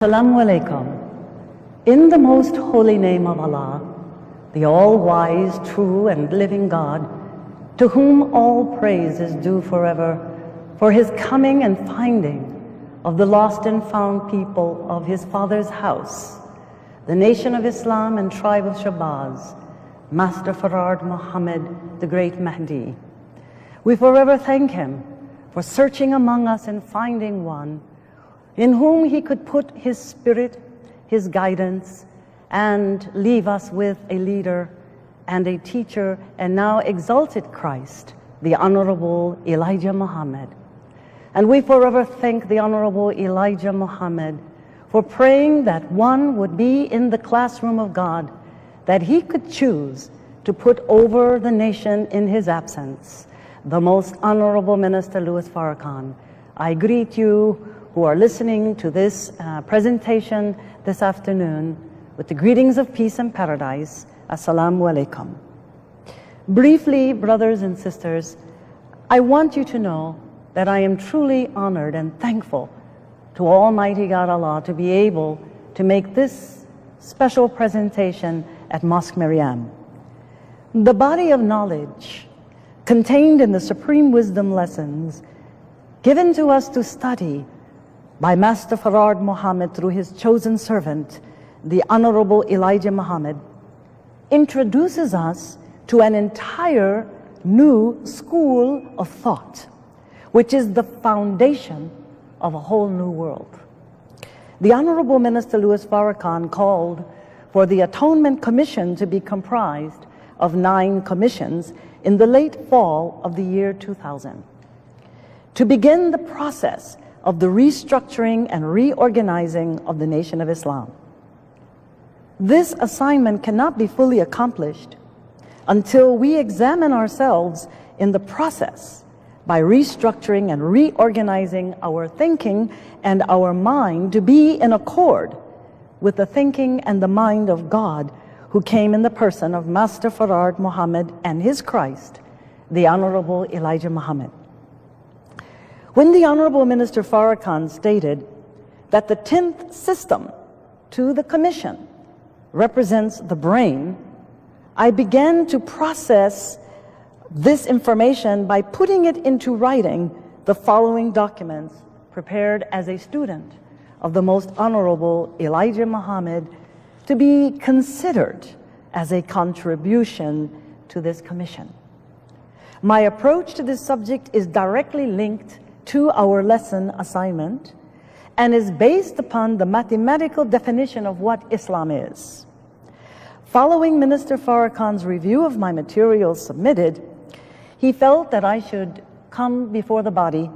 Assalamu alaikum. In the most holy name of Allah, the all-wise, true and living God, to whom all praise is due forever, for his coming and finding of the lost and found people of his father's house, the nation of Islam and tribe of Shabazz, Master Tynnetta Muhammad, the great Mahdi. We forever thank him for searching among us and finding one in whom he could put his spirit, his guidance, and leave us with a leader and a teacher, and now exalted Christ, the Honorable Elijah Muhammad. And we forever thank the Honorable Elijah Muhammad for praying that one would be in the classroom of God, that he could choose to put over the nation in his absence, the Most Honorable Minister Louis Farrakhan. I greet you who are listening to this presentation this afternoon with the greetings of peace and paradise. Assalamu alaikum. Briefly, brothers and sisters, I want you to know that I am truly honored and thankful to Almighty God Allah to be able to make this special presentation at Mosque Maryam. The body of knowledge contained in the Supreme Wisdom lessons given to us to study by Master Tynnetta Muhammad through his chosen servant, the Honorable Elijah Muhammad, introduces us to an entire new school of thought, which is the foundation of a whole new world. The Honorable Minister Louis Farrakhan called for the Atonement Commission to be comprised of 9 commissions in the late fall of the year 2000, to begin the process of the restructuring and reorganizing of the Nation of Islam. This assignment cannot be fully accomplished until we examine ourselves in the process by restructuring and reorganizing our thinking and our mind to be in accord with the thinking and the mind of God, who came in the person of Master Tynnetta Muhammad and his Christ, the Honorable Elijah Muhammad. When the Honorable Minister Farrakhan stated that the 10th system to the Commission represents the brain, I began to process this information by putting it into writing the following documents prepared as a student of the Most Honorable Elijah Muhammad to be considered as a contribution to this commission. My approach to this subject is directly linked to our lesson assignment and is based upon the mathematical definition of what Islam is. Following Minister Farrakhan's review of my materials submitted, he felt that I should come before the body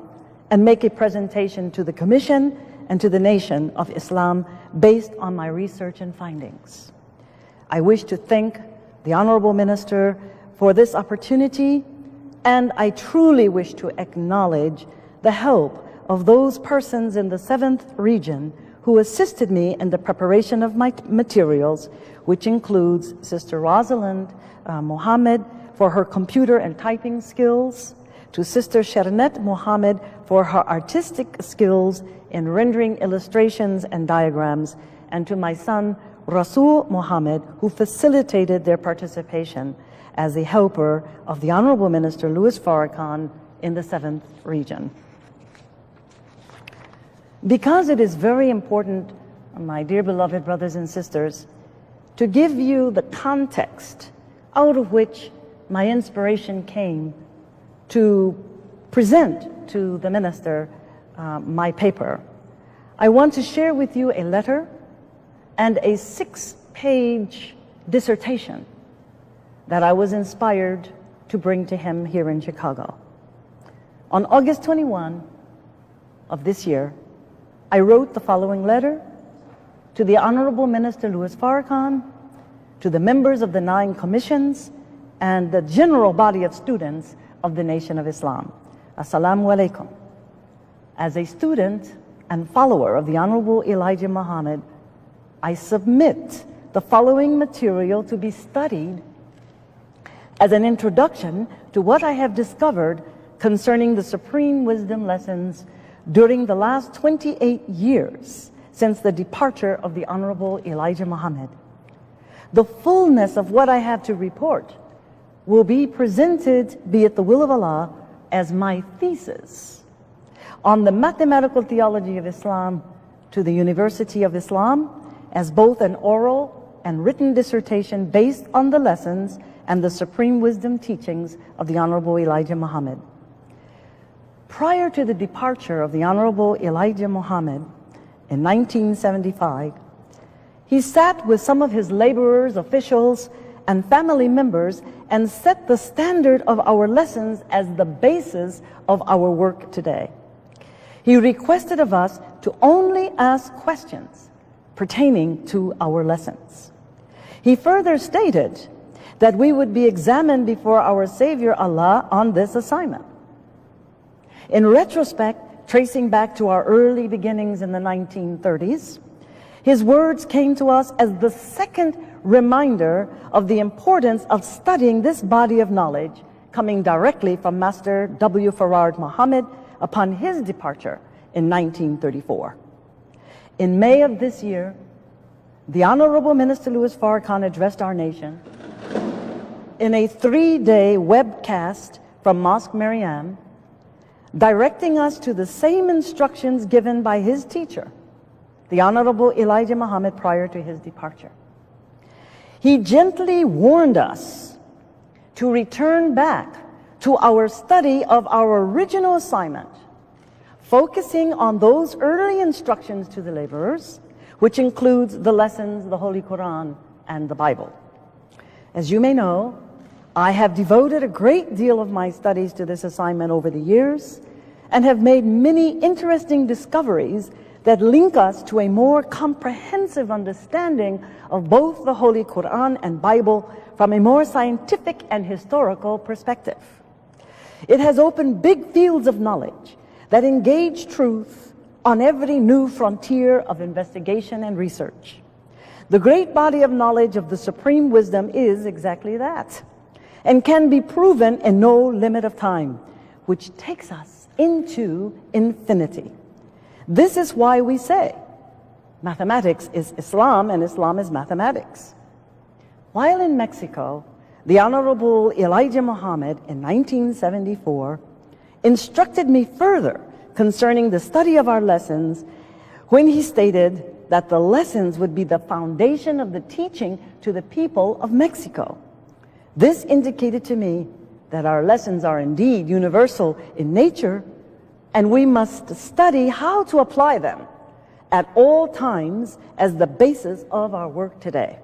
and make a presentation to the Commission and to the nation of Islam based on my research and findings. I wish to thank the Honorable Minister for this opportunity, and I truly wish to acknowledge the help of those persons in the 7th region who assisted me in the preparation of my materials, which includes Sister Rosalind Muhammad for her computer and typing skills, to Sister Tynnetta Muhammad for her artistic skills in rendering illustrations and diagrams, and to my son Rasul Muhammad, who facilitated their participation as a helper of the Honorable Minister Louis Farrakhan in the 7th region. Because it is very important, my dear beloved brothers and sisters, to give you the context out of which my inspiration came to present to the minister my paper, I want to share with you a letter and a 6-page dissertation that I was inspired to bring to him here in Chicago. On August 21 of this year, I wrote the following letter to the Honorable Minister Louis Farrakhan, to the members of the 9 commissions, and the general body of students of the Nation of Islam. Assalamu alaikum. As a student and follower of the Honorable Elijah Muhammad, I submit the following material to be studied as an introduction to what I have discovered concerning the Supreme Wisdom lessons during the last 28 years since the departure of the Honorable Elijah Muhammad. The fullness of what I have to report will be presented, be it the will of Allah, as my thesis on the mathematical theology of Islam to the University of Islam as both an oral and written dissertation based on the lessons and the supreme wisdom teachings of the Honorable Elijah Muhammad. Prior to the departure of the Honorable Elijah Muhammad in 1975, he sat with some of his laborers, officials, and family members and set the standard of our lessons as the basis of our work today. He requested of us to only ask questions pertaining to our lessons. He further stated that we would be examined before our Savior Allah on this assignment. In retrospect, tracing back to our early beginnings in the 1930s, his words came to us as the second reminder of the importance of studying this body of knowledge coming directly from Master W. Farard Muhammad upon his departure in 1934. In May of this year, the Honorable Minister Louis Farrakhan addressed our nation in a 3-day webcast from Mosque Maryam, directing us to the same instructions given by his teacher, the Honorable Elijah Muhammad, prior to his departure. He gently warned us to return back to our study of our original assignment, focusing on those early instructions to the laborers, which includes the lessons, the Holy Quran, and the Bible. As you may know, I have devoted a great deal of my studies to this assignment over the years and have made many interesting discoveries that link us to a more comprehensive understanding of both the Holy Quran and Bible from a more scientific and historical perspective. It has opened big fields of knowledge that engage truth on every new frontier of investigation and research. The great body of knowledge of the supreme wisdom is exactly that, and can be proven in no limit of time, which takes us into infinity. This is why we say mathematics is Islam and Islam is mathematics. While in Mexico, the Honorable Elijah Muhammad in 1974 instructed me further concerning the study of our lessons when he stated that the lessons would be the foundation of the teaching to the people of Mexico. This indicated to me that our lessons are indeed universal in nature, and we must study how to apply them at all times as the basis of our work today.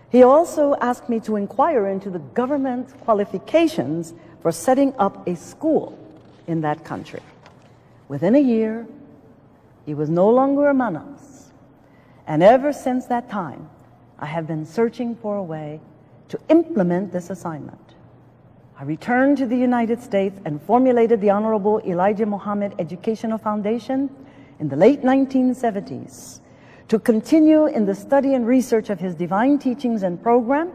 He also asked me to inquire into the government qualifications for setting up a school in that country. Within a year, he was no longer among us, and ever since that time, I have been searching for a way to implement this assignment. I returned to the United States and formulated the Honorable Elijah Muhammad Educational Foundation in the late 1970s to continue in the study and research of his divine teachings and program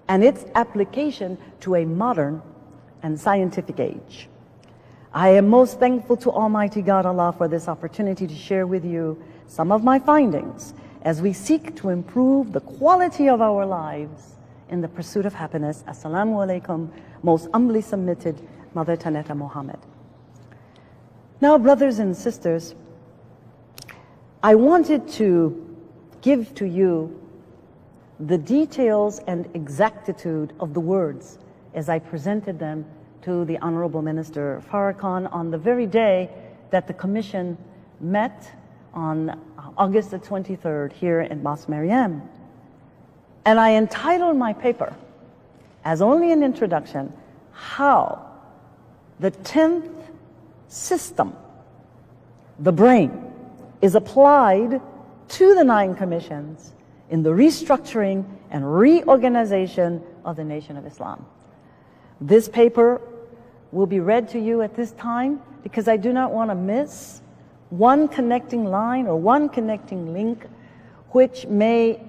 and its application to a modern and scientific age. I am most thankful to Almighty God Allah for this opportunity to share with you some of my findings as we seek to improve the quality of our lives in the pursuit of happiness. Assalamu alaikum, most humbly submitted Mother Tynnetta Muhammad. Now, brothers and sisters, I wanted to give to you the details and exactitude of the words as I presented them to the Honorable Minister Farrakhan on the very day that the Commission met on August the 23rd here in Mosque Maryam. And I entitled my paper, as only an introduction, How the 10th System, the brain, is applied to the 9 commissions in the restructuring and reorganization of the Nation of Islam. This paper will be read to you at this time because I do not want to miss one connecting line or one connecting link which may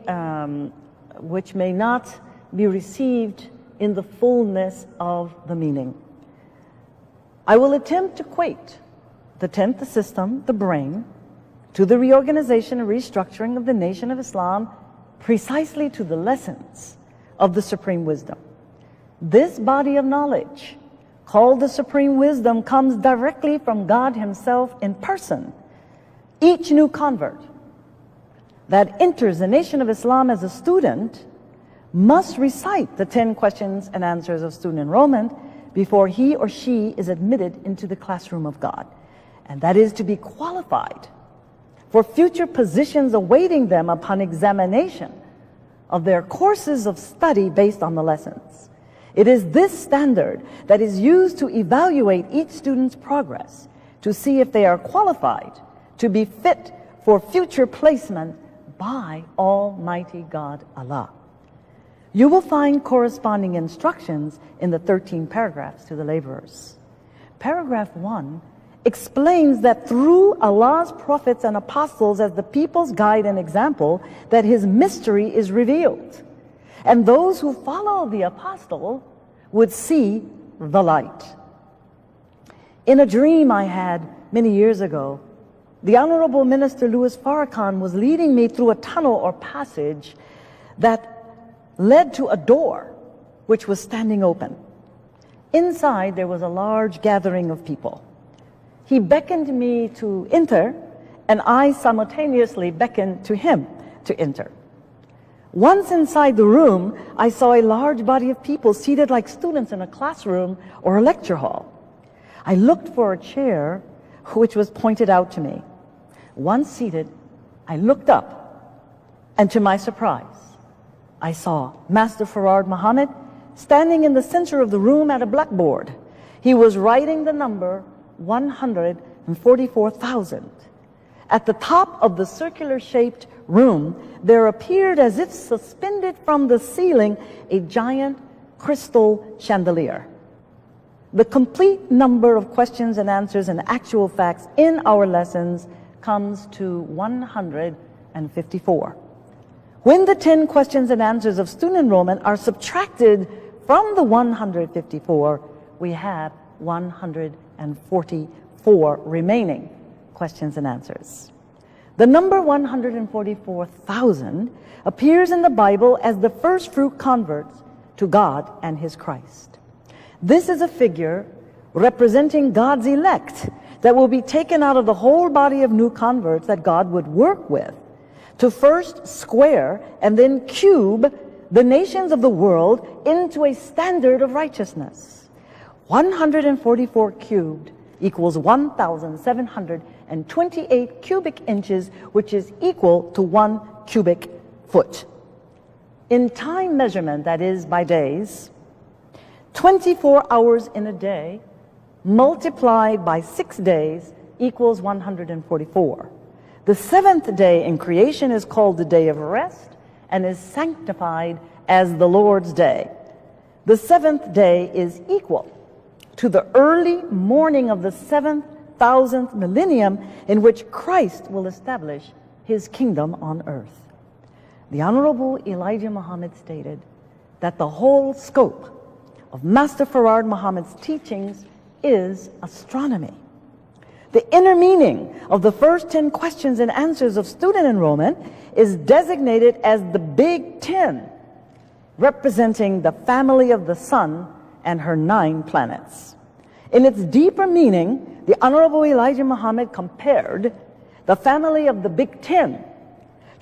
not be received in the fullness of the meaning. I will attempt to equate the 10th system, the brain, to the reorganization and restructuring of the Nation of Islam, precisely to the lessons of the Supreme Wisdom. This body of knowledge, called the Supreme Wisdom, comes directly from God Himself in person. Each new convert that enters the Nation of Islam as a student must recite the 10 questions and answers of student enrollment before he or she is admitted into the classroom of God. And that is to be qualified for future positions awaiting them upon examination of their courses of study based on the lessons. It is this standard that is used to evaluate each student's progress, to see if they are qualified to be fit for future placement by Almighty God Allah. You will find corresponding instructions in the 13 paragraphs to the laborers. Paragraph 1 explains that through Allah's prophets and apostles as the people's guide and example, that His mystery is revealed. And those who follow the apostle would see the light. In a dream I had many years ago, the Honorable Minister Louis Farrakhan was leading me through a tunnel or passage that led to a door which was standing open. Inside there was a large gathering of people. He beckoned me to enter, and I simultaneously beckoned to him to enter. Once inside the room, I saw a large body of people seated like students in a classroom or a lecture hall. I looked for a chair which was pointed out to me. Once seated, I looked up, and to my surprise, I saw Master Farad Muhammad standing in the center of the room at a blackboard. He was writing the number 144,000. At the top of the circular-shaped room, there appeared, as if suspended from the ceiling, a giant crystal chandelier. The complete number of questions and answers and actual facts in our lessons comes to 154. When the 10 questions and answers of student enrollment are subtracted from the 154, we have 144 remaining questions and answers. The number 144,000 appears in the Bible as the first fruit converts to God and His Christ. This is a figure representing God's elect that will be taken out of the whole body of new converts that God would work with to first square and then cube the nations of the world into a standard of righteousness. 144 cubed equals 1,728 cubic inches, which is equal to 1 cubic foot. In time measurement, that is by days, 24 hours in a day multiplied by 6 days equals 144. The seventh day in creation is called the day of rest and is sanctified as the Lord's day. The seventh day is equal to the early morning of the 7,000th millennium in which Christ will establish His kingdom on earth. The Honorable Elijah Muhammad stated that the whole scope of Master Farad Muhammad's teachings is astronomy. The inner meaning of the first 10 questions and answers of student enrollment is designated as the Big 10, representing the family of the sun and her 9 planets. In its deeper meaning, the Honorable Elijah Muhammad compared the family of the Big 10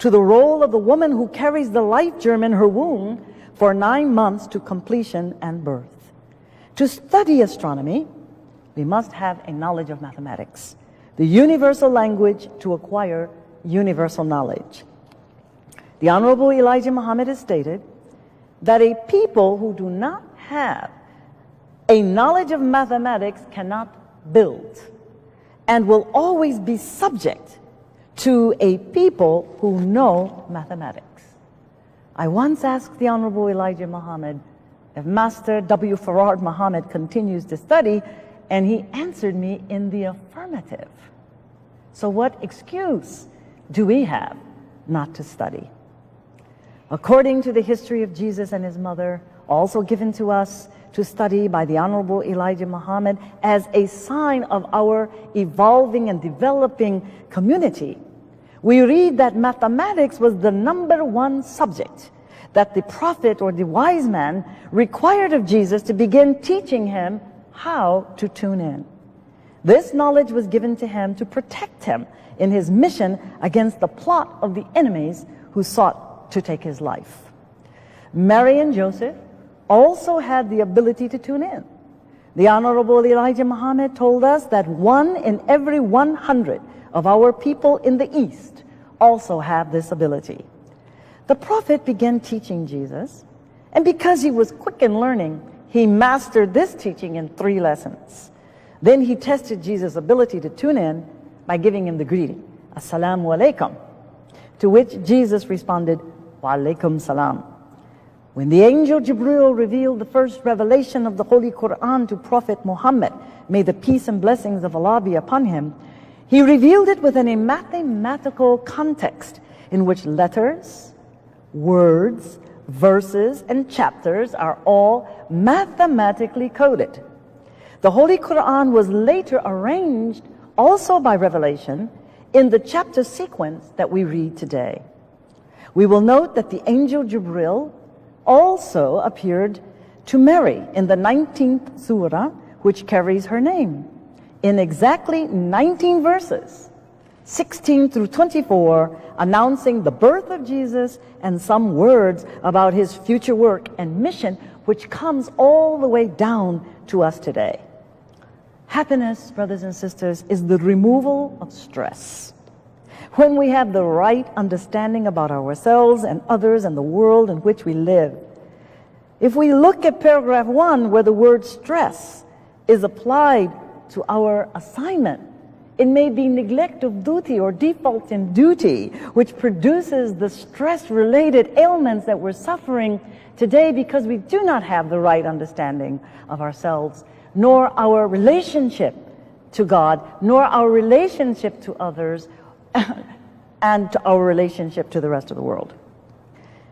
to the role of the woman who carries the life germ in her womb for 9 months to completion and birth. To study astronomy, we must have a knowledge of mathematics, the universal language to acquire universal knowledge. The Honorable Elijah Muhammad has stated that a people who do not have a knowledge of mathematics cannot build and will always be subject to a people who know mathematics. I once asked the Honorable Elijah Muhammad if Master W. Farad Muhammad continues to study, and he answered me in the affirmative. So what excuse do we have not to study? According to the history of Jesus and his mother, also given to us to study by the Honorable Elijah Muhammad as a sign of our evolving and developing community, we read that mathematics was the #1 subject that the prophet or the wise man required of Jesus to begin teaching him how to tune in. This knowledge was given to him to protect him in his mission against the plot of the enemies who sought to take his life. Mary and Joseph also had the ability to tune in. The Honorable Elijah Muhammad told us that 1 in every 100 of our people in the East also have this ability. The prophet began teaching Jesus, and because he was quick in learning, he mastered this teaching in 3 lessons. Then he tested Jesus' ability to tune in by giving him the greeting, Assalamu alaikum, to which Jesus responded, Wa alaikum salam. When the angel Jibril revealed the first revelation of the Holy Quran to Prophet Muhammad, may the peace and blessings of Allah be upon him, he revealed it within a mathematical context in which letters, words, verses, and chapters are all mathematically coded. The Holy Quran was later arranged also by revelation in the chapter sequence that we read today. We will note that the angel Jibril also appeared to Mary in the 19th surah, which carries her name, in exactly 19 verses, 16 through 24, announcing the birth of Jesus and some words about his future work and mission, which comes all the way down to us today. Happiness, brothers and sisters, is the removal of stress. When we have the right understanding about ourselves and others and the world in which we live. If we look at paragraph 1, where the word stress is applied to our assignment, it may be neglect of duty or default in duty, which produces the stress-related ailments that we're suffering today because we do not have the right understanding of ourselves, nor our relationship to God, nor our relationship to others, and to our relationship to the rest of the world.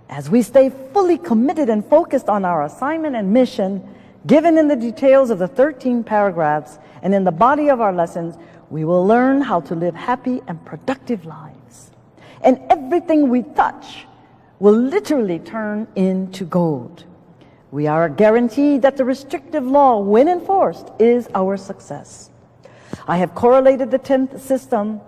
As we stay fully committed and focused on our assignment and mission, given in the details of the 13 paragraphs and in the body of our lessons, we will learn how to live happy and productive lives. And everything we touch will literally turn into gold. We are guaranteed that the restrictive law, when enforced, is our success. I have correlated the 10th system,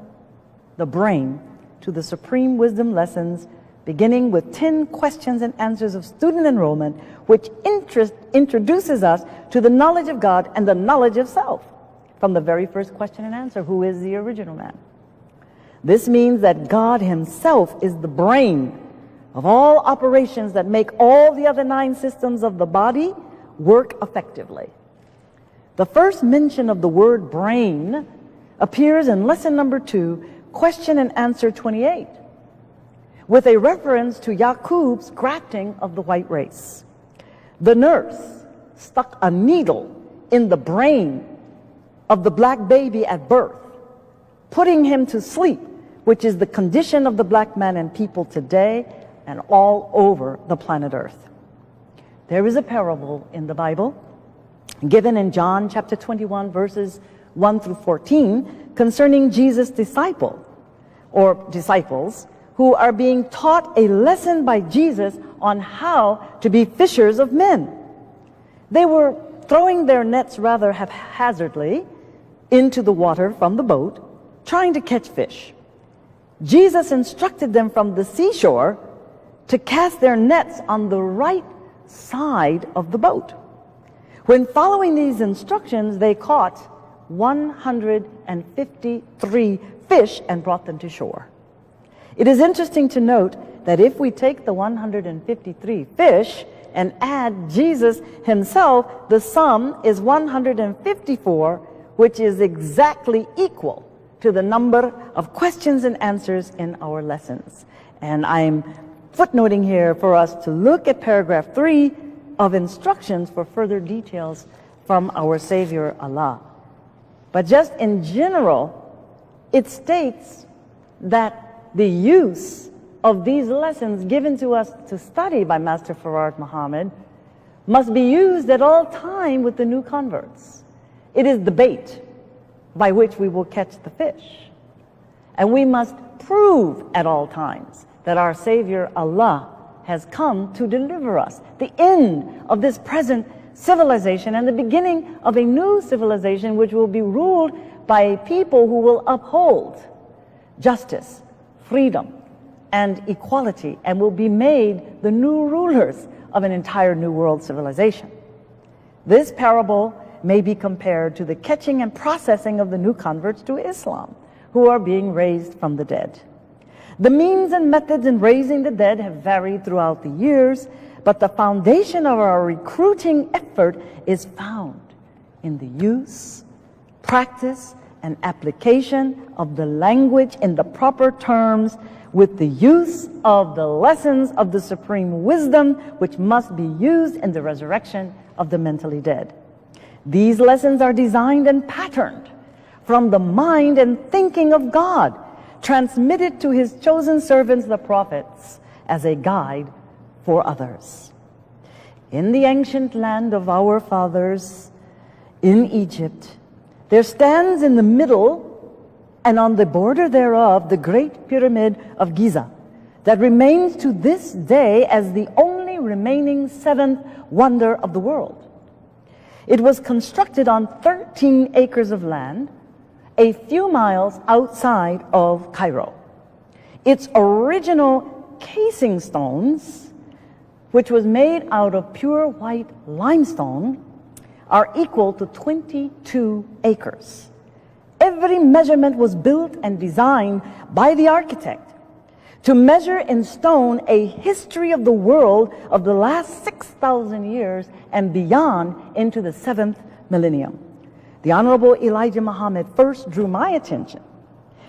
the brain, to the supreme wisdom lessons, beginning with 10 questions and answers of student enrollment, which introduces us to the knowledge of God and the knowledge of self. From the very first question and answer, who is the original man? This means that God himself is the brain of all operations that make all the other 9 systems of the body work effectively. The first mention of the word brain appears in lesson number 2, question and answer 28, with a reference to Yaqub's grafting of the white race. The nurse stuck a needle in the brain of the black baby at birth, putting him to sleep, which is the condition of the black man and people today and all over the planet Earth. There is a parable in the Bible given in John chapter 21, verses 1 through 14, concerning Jesus' disciples who are being taught a lesson by Jesus on how to be fishers of men. They were throwing their nets rather haphazardly into the water from the boat, trying to catch fish. Jesus instructed them from the seashore to cast their nets on the right side of the boat. When following these instructions, they caught 153 fish and brought them to shore. It is interesting to note that if we take the 153 fish and add Jesus himself, the sum is 154, which is exactly equal to the number of questions and answers in our lessons. And I'm footnoting here for us to look at paragraph 3 of instructions for further details from our Savior Allah. But just in general, it states that the use of these lessons given to us to study by Master Farad Muhammad must be used at all time with the new converts. It is the bait by which we will catch the fish. And we must prove at all times that our Savior Allah has come to deliver us. The end of this present civilization and the beginning of a new civilization which will be ruled by a people who will uphold justice, freedom, and equality, and will be made the new rulers of an entire new world civilization. This parable may be compared to the catching and processing of the new converts to Islam, who are being raised from the dead. The means and methods in raising the dead have varied throughout the years, but the foundation of our recruiting effort is found in the use, practice, and application of the language in the proper terms, with the use of the lessons of the supreme wisdom which must be used in the resurrection of the mentally dead. These lessons are designed and patterned from the mind and thinking of God, transmitted to his chosen servants, the prophets, as a guide for others. In the ancient land of our fathers, in Egypt, there stands in the middle and on the border thereof the great pyramid of Giza, that remains to this day as the only remaining seventh wonder of the world. It was constructed on 13 acres of land, a few miles outside of Cairo. Its original casing stones, which was made out of pure white limestone, are equal to 22 acres. Every measurement was built and designed by the architect to measure in stone a history of the world of the last 6,000 years and beyond into the 7th millennium. The Honorable Elijah Muhammad first drew my attention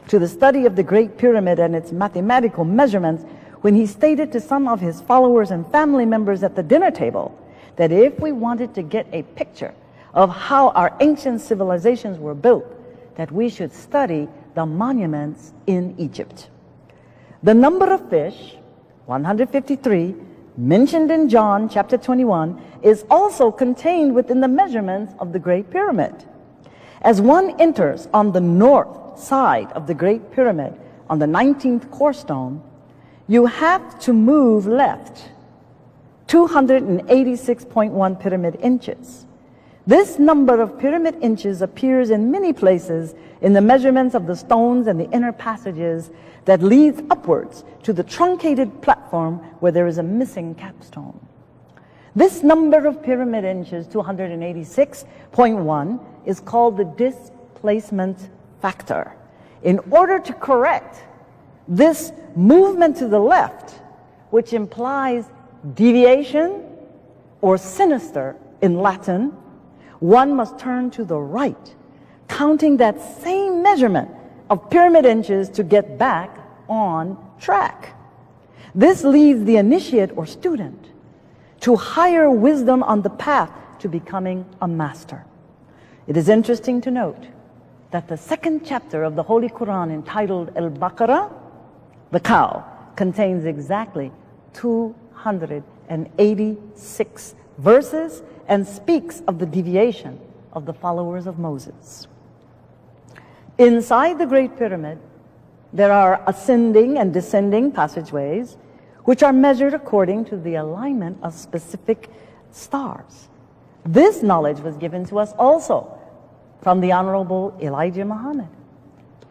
to the study of the Great Pyramid and its mathematical measurements when he stated to some of his followers and family members at the dinner table that if we wanted to get a picture of how our ancient civilizations were built, that we should study the monuments in Egypt. The number of fish, 153, mentioned in John chapter 21, is also contained within the measurements of the Great Pyramid. As one enters on the north side of the Great Pyramid on the 19th cornerstone, you have to move left 286.1 pyramid inches. This number of pyramid inches appears in many places in the measurements of the stones and the inner passages that leads upwards to the truncated platform where there is a missing capstone. This number of pyramid inches, 286.1, is called the displacement factor. In order to correct this movement to the left, which implies deviation or sinister in Latin, one must turn to the right, counting that same measurement of pyramid inches to get back on track. This leads the initiate or student to higher wisdom on the path to becoming a master. It is interesting to note that the second chapter of the Holy Quran, entitled Al-Baqarah, the cow, contains exactly 286 verses and speaks of the deviation of the followers of Moses. Inside the Great Pyramid, there are ascending and descending passageways which are measured according to the alignment of specific stars. This knowledge was given to us also from the Honorable Elijah Muhammad.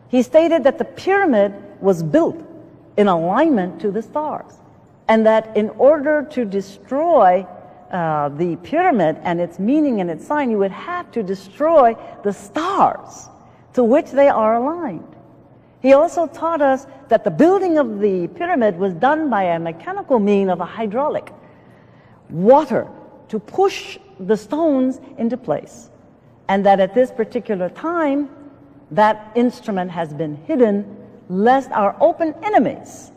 He stated that the pyramid was built in alignment to the stars, and that in order to destroy the pyramid and its meaning and its sign, you would have to destroy the stars to which they are aligned. He also taught us that the building of the pyramid was done by a mechanical mean of a hydraulic water to push the stones into place, and that at this particular time that instrument has been hidden lest our open enemies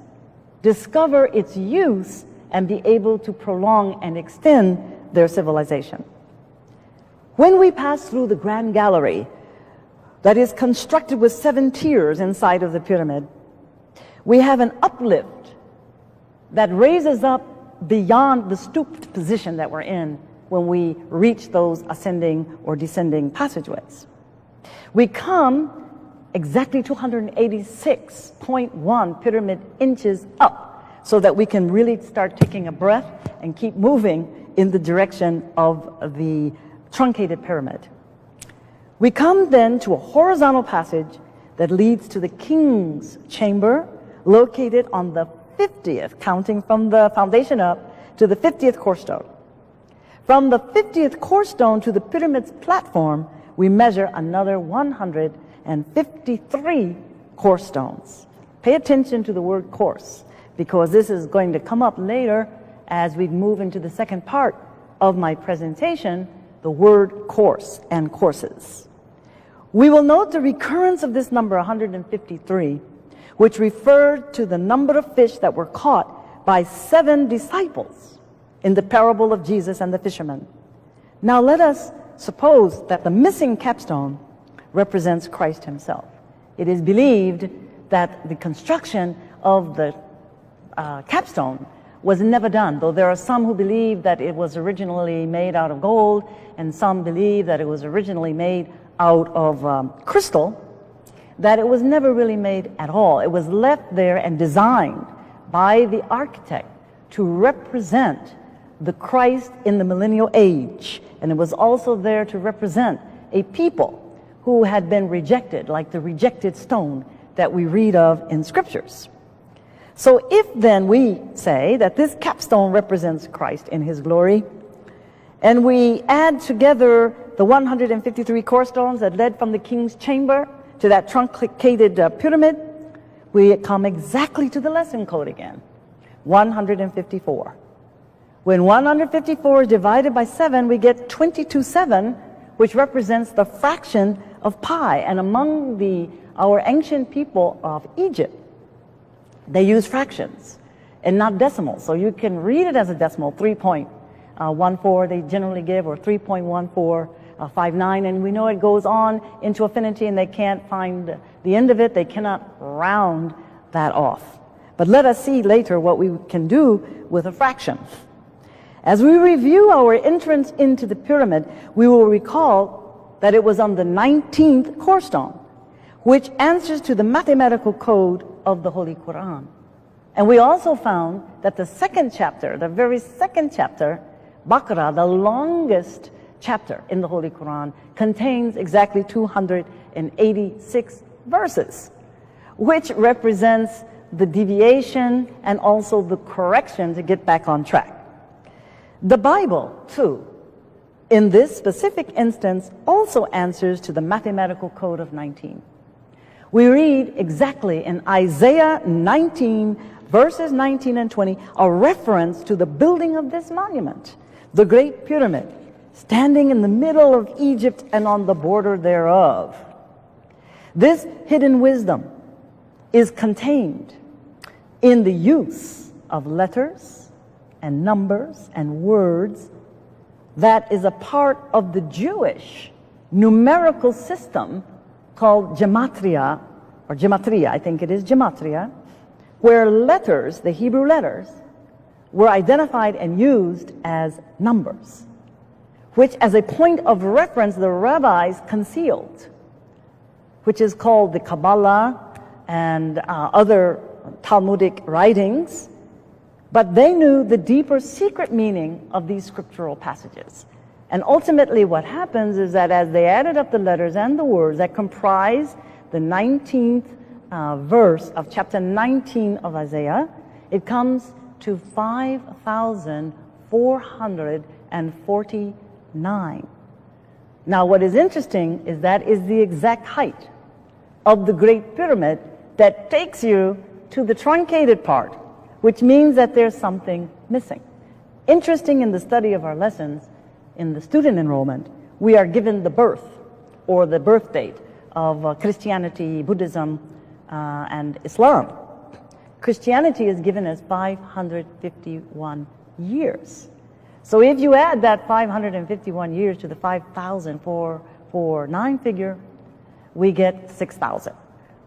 discover its use and be able to prolong and extend their civilization. When we pass through the Grand Gallery that is constructed with 7 tiers inside of the pyramid, we have an uplift that raises up beyond the stooped position that we're in when we reach those ascending or descending passageways. We come exactly 286.1 pyramid inches up, so that we can really start taking a breath and keep moving in the direction of the truncated pyramid. We come then to a horizontal passage that leads to the king's chamber, located on the 50th, counting from the foundation up, to the 50th cornerstone. From the 50th cornerstone to the pyramid's platform, we measure another 153 cornerstones. Pay attention to the word course, because this is going to come up later as we move into the second part of my presentation, the word course and courses. We will note the recurrence of this number 153, which referred to the number of fish that were caught by 7 disciples in the parable of Jesus and the fishermen. Now let us suppose that the missing capstone represents Christ himself. It is believed that the construction of the capstone was never done, though there are some who believe that it was originally made out of gold, and some believe that it was originally made out of crystal, that it was never really made at all. It was left there and designed by the architect to represent the Christ in the millennial age. And it was also there to represent a people who had been rejected, like the rejected stone that we read of in scriptures. So if then we say that this capstone represents Christ in his glory, and we add together the 153 cornerstones that led from the king's chamber to that truncated pyramid, we come exactly to the lesson code again, 154. When 154 is divided by 7, we get 22/7, which represents the fraction of pi. And among our ancient people of Egypt, they use fractions and not decimals. So you can read it as a decimal, 3.14 they generally give, or 3.1459, and we know it goes on into infinity, and they can't find the end of it. They cannot round that off. But let us see later what we can do with a fraction. As we review our entrance into the pyramid, we will recall that it was on the 19th cornerstone, which answers to the mathematical code of the Holy Quran. And we also found that the second chapter, the very second chapter, Baqarah, the longest chapter in the Holy Quran, contains exactly 286 verses, which represents the deviation and also the correction to get back on track. The Bible, too, in this specific instance, also answers to the mathematical code of 19. We read exactly in Isaiah 19, verses 19 and 20, a reference to the building of this monument, the Great Pyramid, standing in the middle of Egypt and on the border thereof. This hidden wisdom is contained in the use of letters and numbers and words that is a part of the Jewish numerical system called gematria, or gematria, I think it is gematria, where letters, the Hebrew letters, were identified and used as numbers, which as a point of reference the rabbis concealed, which is called the Kabbalah and other Talmudic writings, but they knew the deeper secret meaning of these scriptural passages. And ultimately what happens is that as they added up the letters and the words that comprise the 19th verse of chapter 19 of Isaiah, it comes to 5,449. Now what is interesting is that is the exact height of the Great Pyramid that takes you to the truncated part, which means that there's something missing. Interesting, in the study of our lessons, in the student enrollment, we are given the birth or the birth date of Christianity, Buddhism, and Islam. Christianity is given as 551 years. So if you add that 551 years to the 5,449 figure, we get 6,000,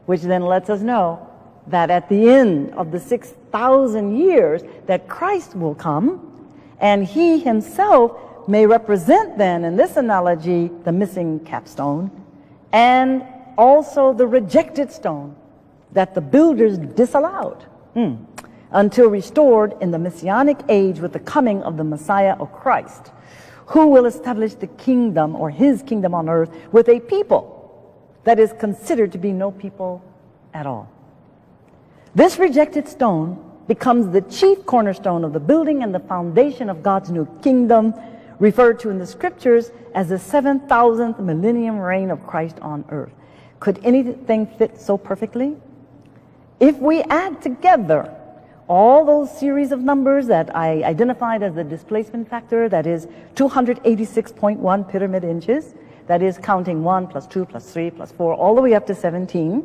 which then lets us know that at the end of the 6,000 years that Christ will come, and he himself may represent then, in this analogy, the missing capstone, and also the rejected stone that the builders disallowed until restored in the Messianic age with the coming of the Messiah of Christ, who will establish the kingdom or his kingdom on earth with a people that is considered to be no people at all. This rejected stone becomes the chief cornerstone of the building and the foundation of God's new kingdom, referred to in the scriptures as the 7,000th millennium reign of Christ on earth. Could anything fit so perfectly? If we add together all those series of numbers that I identified as the displacement factor, that is 286.1 pyramid inches, that is counting 1 plus 2 plus 3 plus 4 all the way up to 17,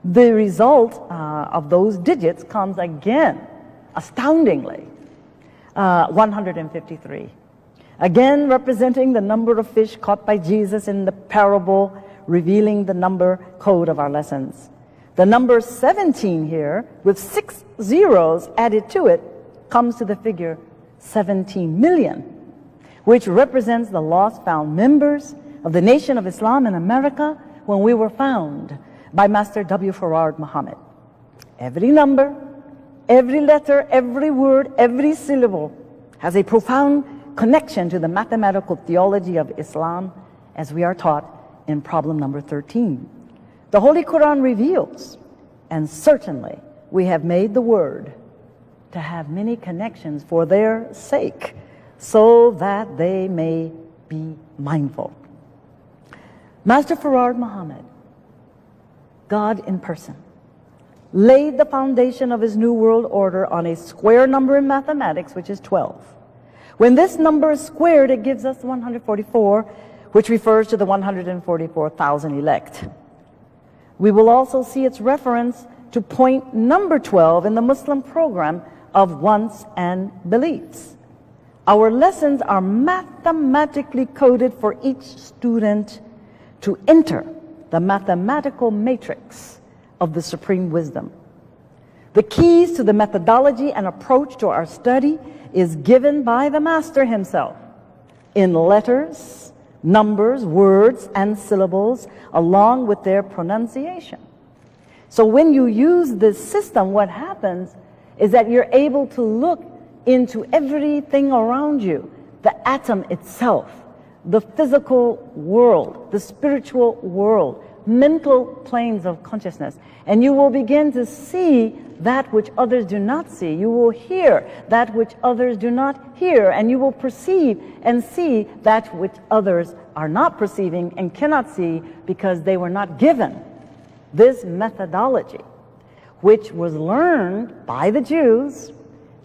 the result of those digits comes again, astoundingly, 153. Again, representing the number of fish caught by Jesus in the parable, revealing the number code of our lessons. The number 17 here, with 6 zeros added to it, comes to the figure 17 million, which represents the lost found members of the Nation of Islam in America when we were found by Master W. Farad Muhammad. Every number, every letter, every word, every syllable has a profound connection to the mathematical theology of Islam as we are taught in problem number 13. The Holy Quran reveals, and certainly we have made the word to have many connections for their sake so that they may be mindful. Master Farad Muhammad, God in person, laid the foundation of his new world order on a square number in mathematics, which is 12. When this number is squared, it gives us 144, which refers to the 144,000 elect. We will also see its reference to point number 12 in the Muslim program of wants and beliefs. Our lessons are mathematically coded for each student to enter the mathematical matrix of the supreme wisdom. The keys to the methodology and approach to our study is given by the master himself in letters, numbers, words, and syllables, along with their pronunciation. So when you use this system, what happens is that you're able to look into everything around you, the atom itself, the physical world, the spiritual world, mental planes of consciousness, and you will begin to see that which others do not see. You will hear that which others do not hear, and you will perceive and see that which others are not perceiving and cannot see because they were not given this methodology, which was learned by the Jews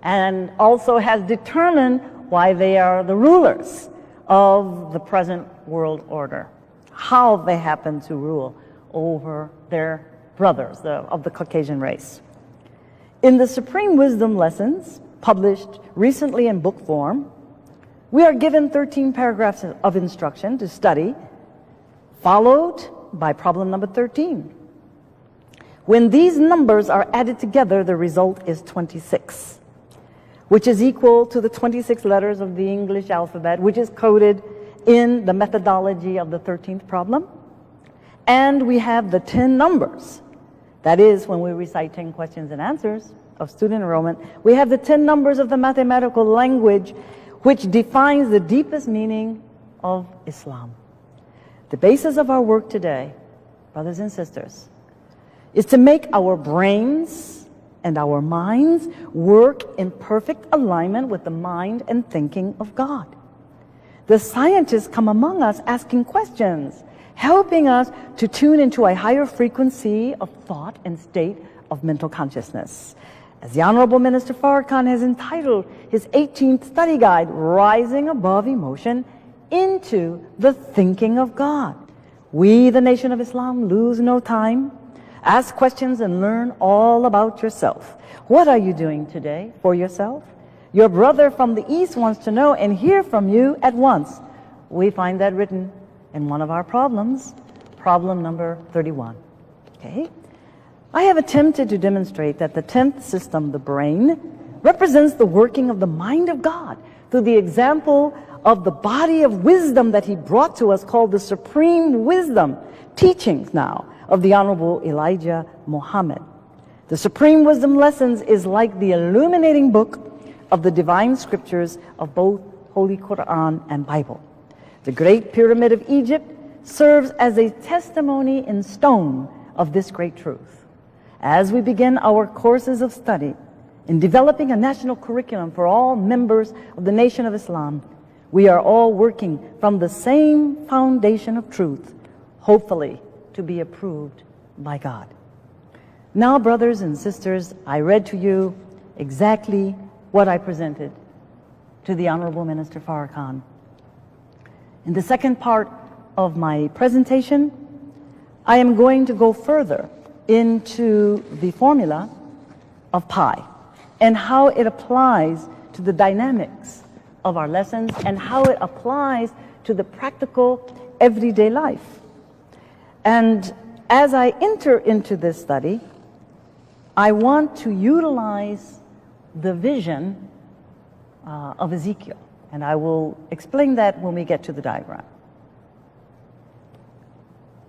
and also has determined why they are the rulers of the present world order, how they happen to rule over their brothers of the Caucasian race. In the Supreme Wisdom lessons, published recently in book form, we are given 13 paragraphs of instruction to study, followed by problem number 13. When these numbers are added together, the result is 26, which is equal to the 26 letters of the English alphabet, which is coded in the methodology of the 13th problem. And we have the 10 numbers. That is, when we recite 10 questions and answers of student enrollment, we have the 10 numbers of the mathematical language, which defines the deepest meaning of Islam. The basis of our work today, brothers and sisters, is to make our brains and our minds work in perfect alignment with the mind and thinking of God. The scientists come among us asking questions, helping us to tune into a higher frequency of thought and state of mental consciousness. As the Honorable Minister Farrakhan has entitled his 18th study guide, Rising Above Emotion into the Thinking of God. We, the Nation of Islam, lose no time. Ask questions and learn all about yourself. What are you doing today for yourself? Your brother from the East wants to know and hear from you at once. We find that written in one of our problems, problem number 31. Okay? I have attempted to demonstrate that the 10th system, the brain, represents the working of the mind of God through the example of the body of wisdom that he brought to us called the Supreme Wisdom Teachings now of the Honorable Elijah Muhammad. The Supreme Wisdom Lessons is like the illuminating book of the divine scriptures of both Holy Quran and Bible. The Great Pyramid of Egypt serves as a testimony in stone of this great truth. As we begin our courses of study in developing a national curriculum for all members of the Nation of Islam, we are all working from the same foundation of truth, hopefully to be approved by God. Now, brothers and sisters, I read to you exactly what I presented to the Honorable Minister Farrakhan. In the second part of my presentation, I am going to go further into the formula of pi and how it applies to the dynamics of our lessons and how it applies to the practical everyday life. And as I enter into this study, I want to utilize the vision of Ezekiel, and I will explain that when we get to the diagram.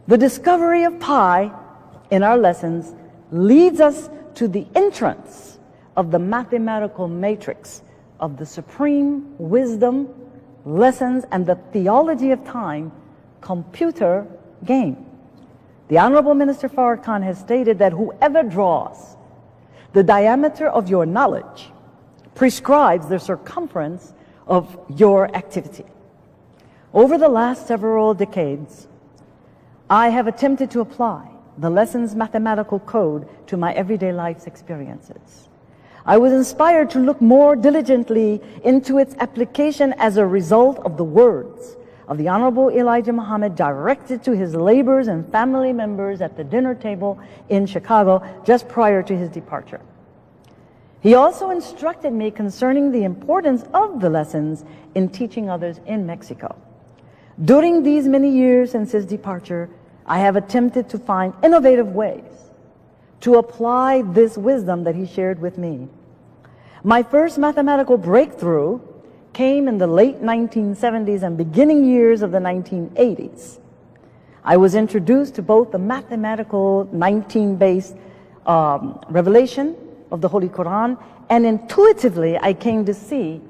The discovery of pi in our lessons leads us to the entrance of the mathematical matrix of the Supreme Wisdom Lessons and the Theology of Time computer game. The Honorable Minister Farrakhan has stated that whoever draws the diameter of your knowledge prescribes the circumference of your activity. Over the last several decades, I have attempted to apply the lesson's mathematical code to my everyday life's experiences. I was inspired to look more diligently into its application as a result of the words of the Honorable Elijah Muhammad directed to his laborers and family members at the dinner table in Chicago just prior to his departure. He also instructed me concerning the importance of the lessons in teaching others in Mexico. During these many years since his departure, I have attempted to find innovative ways to apply this wisdom that he shared with me. My first mathematical breakthrough came in the late 1970s and beginning years of the 1980s. I was introduced to both the mathematical 19-based revelation of the Holy Quran, and intuitively I came to see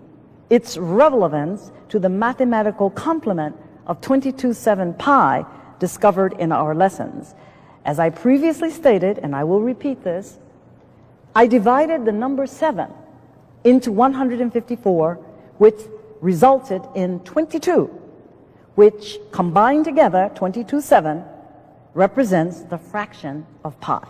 its relevance to the mathematical complement of 22/7 pi discovered in our lessons. As I previously stated, and I will repeat this, I divided the number 7 into 154, which resulted in 22, which combined together, 22/7, represents the fraction of pi.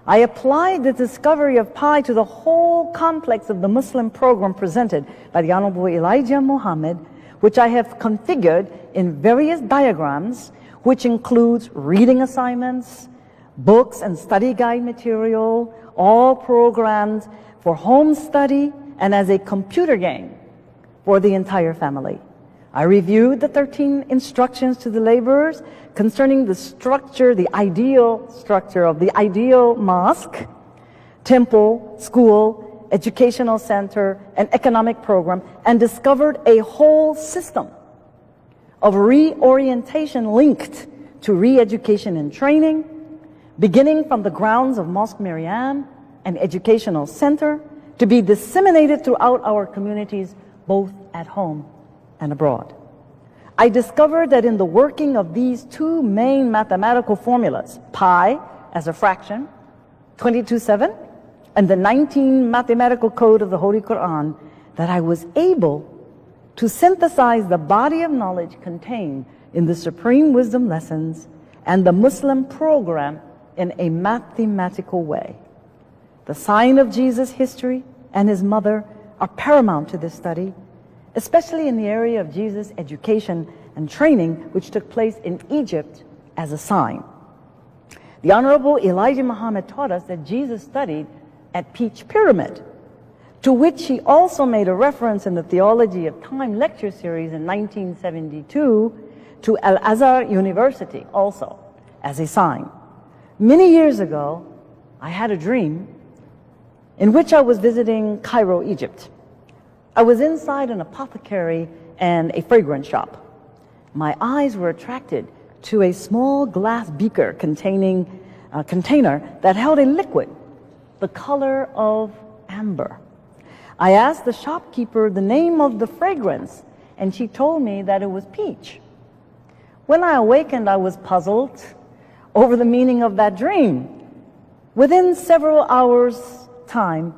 I applied the discovery of pi to the whole complex of the Muslim program presented by the Honorable Elijah Muhammad, which I have configured in various diagrams, which includes reading assignments, books and study guide material, all programs for home study and as a computer game for the entire family. I reviewed the 13 instructions to the laborers concerning the structure, the ideal structure of the ideal mosque, temple, school, educational center, and economic program, and discovered a whole system of reorientation linked to re-education and training, beginning from the grounds of Mosque Maryam, an educational center, to be disseminated throughout our communities, both at home and abroad. I discovered that in the working of these two main mathematical formulas, pi as a fraction, 22/7, and the 19 mathematical code of the Holy Quran, that I was able to synthesize the body of knowledge contained in the Supreme Wisdom Lessons and the Muslim program in a mathematical way. The sign of Jesus' history and his mother are paramount to this study, especially in the area of Jesus' education and training, which took place in Egypt as a sign. The Honorable Elijah Muhammad taught us that Jesus studied at Peach Pyramid, to which he also made a reference in the Theology of Time lecture series in 1972 to Al-Azhar University also as a sign. Many years ago, I had a dream in which I was visiting Cairo, Egypt. I was inside an apothecary and a fragrance shop. My eyes were attracted to a small glass beaker containing a container that held a liquid, the color of amber. I asked the shopkeeper the name of the fragrance, and she told me that it was peach. When I awakened, I was puzzled over the meaning of that dream. Within several hours' time,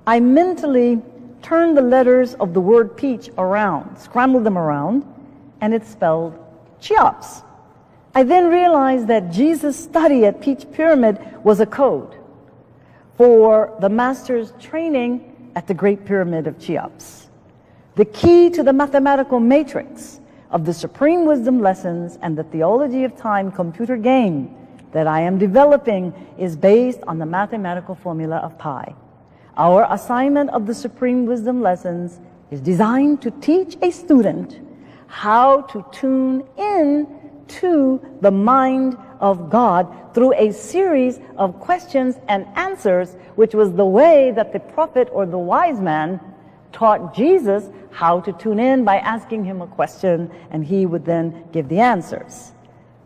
I mentally turned the letters of the word peach around, scrambled them around, and it spelled Cheops. I then realized that Jesus' study at Peach Pyramid was a code for the master's training at the Great Pyramid of Cheops. The key to the mathematical matrix of the Supreme Wisdom lessons and the Theology of Time computer game that I am developing is based on the mathematical formula of pi. Our assignment of the Supreme Wisdom lessons is designed to teach a student how to tune in to the mind of God through a series of questions and answers, which was the way that the prophet or the wise man taught Jesus how to tune in, by asking him a question and he would then give the answers.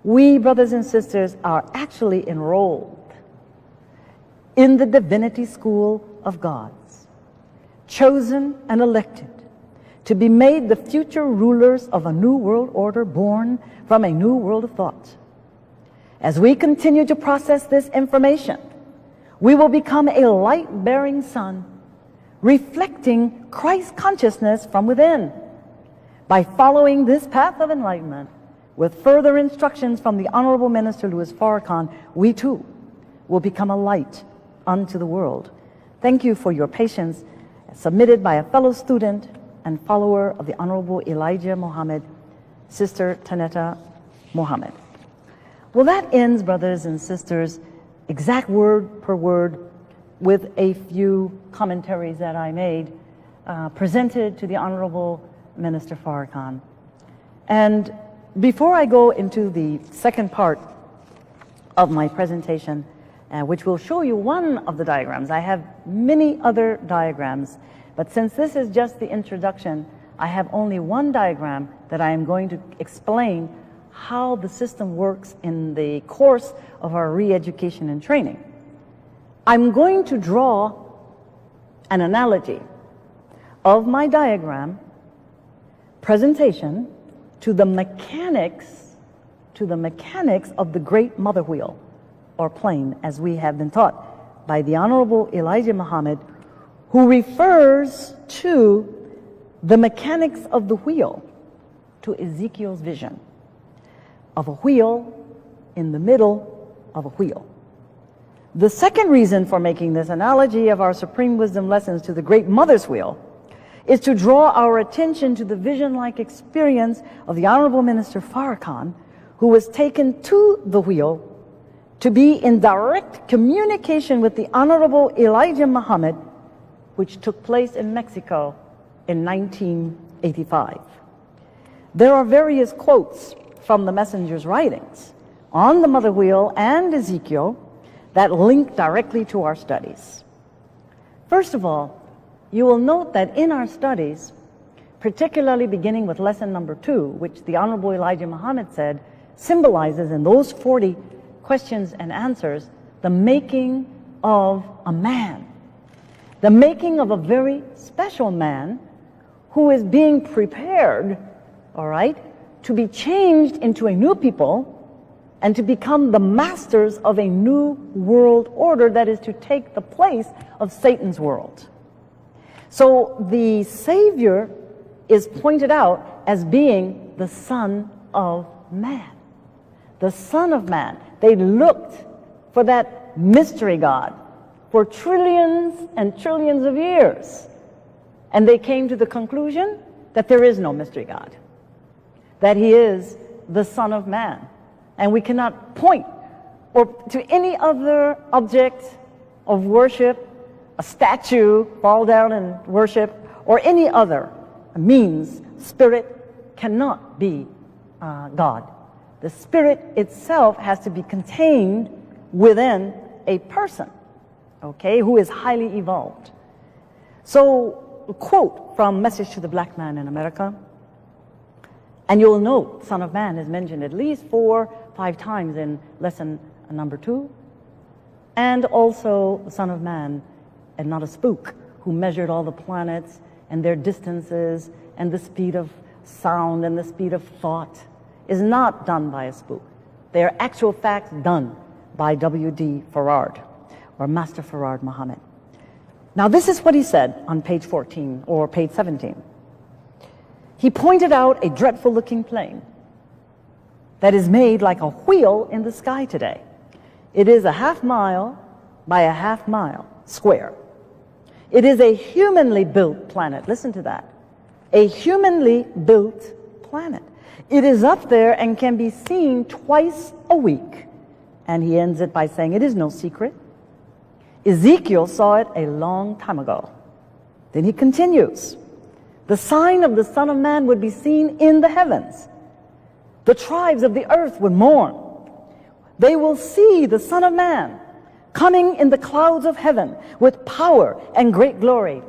We, brothers and sisters, are actually enrolled in the divinity school of gods, chosen and elected to be made the future rulers of a new world order born from a new world of thought. As we continue to process this information, we will become a light-bearing sun, reflecting Christ consciousness from within. By following this path of enlightenment, with further instructions from the Honorable Minister Louis Farrakhan, we too will become a light unto the world. Thank you for your patience. Submitted by a fellow student and follower of the Honorable Elijah Muhammad, Sister Tynnetta Muhammad. Well, that ends, brothers and sisters, exact word per word, with a few commentaries that I made, presented to the Honorable Minister Farrakhan. And before I go into the second part of my presentation, which will show you one of the diagrams, I have many other diagrams, but since this is just the introduction, I have only one diagram that I am going to explain how the system works in the course of our re-education and training. I'm going to draw an analogy of my diagram presentation to the mechanics of the great mother wheel, or plane, as we have been taught by the Honorable Elijah Muhammad, who refers to the mechanics of the wheel, to Ezekiel's vision of a wheel in the middle of a wheel. The second reason for making this analogy of our Supreme Wisdom lessons to the Great Mother's Wheel is to draw our attention to the vision-like experience of the Honorable Minister Farrakhan, who was taken to the wheel to be in direct communication with the Honorable Elijah Muhammad, which took place in Mexico in 1985. There are various quotes from the messenger's writings on the mother wheel and Ezekiel that link directly to our studies. First of all, you will note that in our studies, particularly beginning with lesson number 2, which the Honorable Elijah Muhammad said symbolizes in those 40 questions and answers the making of a man, the making of a very special man who is being prepared, all right, to be changed into a new people and to become the masters of a new world order that is to take the place of Satan's world. So the Savior is pointed out as being the Son of Man. The Son of Man. They looked for that mystery God for trillions and trillions of years. And they came to the conclusion that there is no mystery God, that he is the Son of Man. And we cannot point or to any other object of worship, a statue, fall down and worship, or any other means. Spirit cannot be God. The Spirit itself has to be contained within a person, okay, who is highly evolved. So, a quote from Message to the Black Man in America, And you'll note Son of Man is mentioned at least 4, 5 times in lesson number 2. And also the Son of Man, and not a spook, who measured all the planets and their distances and the speed of sound and the speed of thought, is not done by a spook. They are actual facts done by W.D. Farad, or Master Farad Muhammad. Now this is what he said on page 14 or page 17. He pointed out a dreadful looking plane that is made like a wheel in the sky today. It is a half mile by a half mile square. It is a humanly built planet. Listen to that. A humanly built planet. It is up there and can be seen twice a week. And he ends it by saying, it is no secret. Ezekiel saw it a long time ago. Then he continues, the sign of the Son of Man would be seen in the heavens. The tribes of the earth would mourn. They will see the Son of Man coming in the clouds of heaven with power and great glory.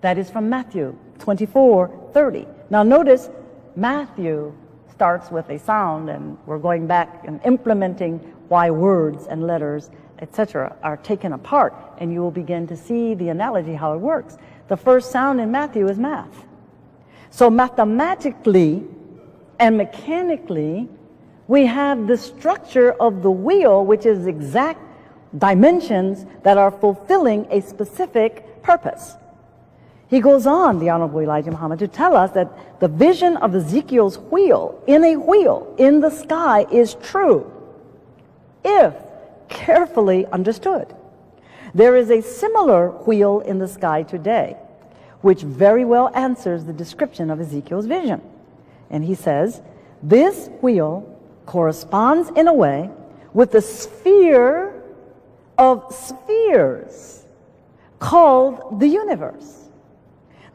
That is from Matthew 24:30. Now notice, Matthew starts with a sound, and we're going back and implementing why words and letters, etc., are taken apart, and you will begin to see the analogy how it works. The first sound in Matthew is math. So mathematically and mechanically, we have the structure of the wheel, which is exact dimensions that are fulfilling a specific purpose. He goes on, the Honorable Elijah Muhammad, to tell us that the vision of Ezekiel's wheel in the sky is true, if carefully understood. There is a similar wheel in the sky today, which very well answers the description of Ezekiel's vision. And he says, this wheel corresponds in a way with the sphere of spheres called the universe.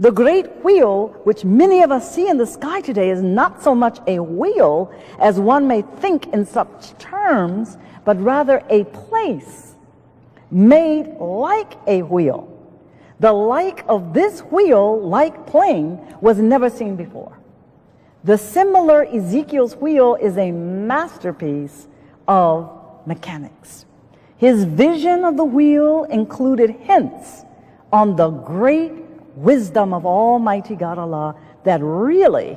The great wheel, which many of us see in the sky today, is not so much a wheel as one may think in such terms, but rather a place made like a wheel. The like of this wheel-like plane was never seen before. The similar Ezekiel's wheel is a masterpiece of mechanics. His vision of the wheel included hints on the great wisdom of Almighty God Allah, that really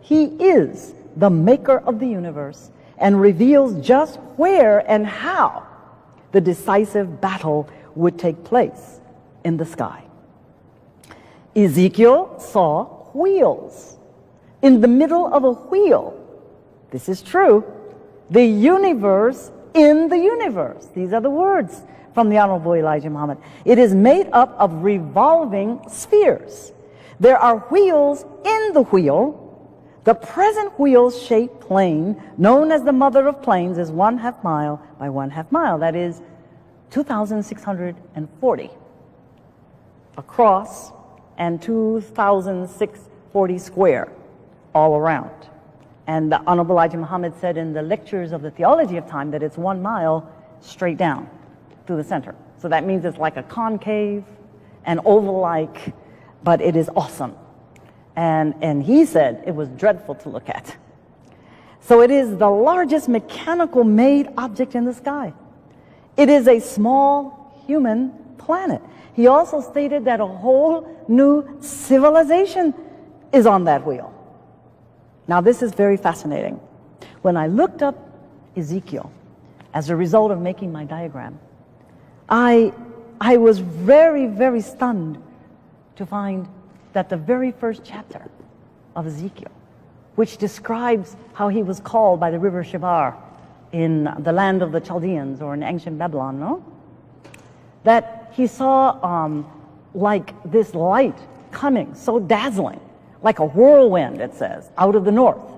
He is the maker of the universe, and reveals just where and how the decisive battle would take place in the sky. Ezekiel saw wheels in the middle of a wheel. This is true. The universe in the universe. These are the words from the Honorable Elijah Muhammad. It is made up of revolving spheres. There are wheels in the wheel. The present wheel-shaped plane, known as the mother of planes, is 1/2 mile by 1/2 mile. That is 2,640 across and 2,640 square all around. And the Honorable Elijah Muhammad said in the lectures of the theology of time that it's 1 mile straight down through the center. So that means it's like a concave and oval-like, but it is awesome. And he said it was dreadful to look at. So it is the largest mechanical made object in the sky. It is a small human planet. He also stated that a whole new civilization is on that wheel. Now this is very fascinating. When I looked up Ezekiel as a result of making my diagram, I was very, very stunned to find that the very first chapter of Ezekiel, which describes how he was called by the river Shibar in the land of the Chaldeans, or in ancient Babylon, no? That he saw like this light coming, so dazzling, like a whirlwind, it says, out of the north.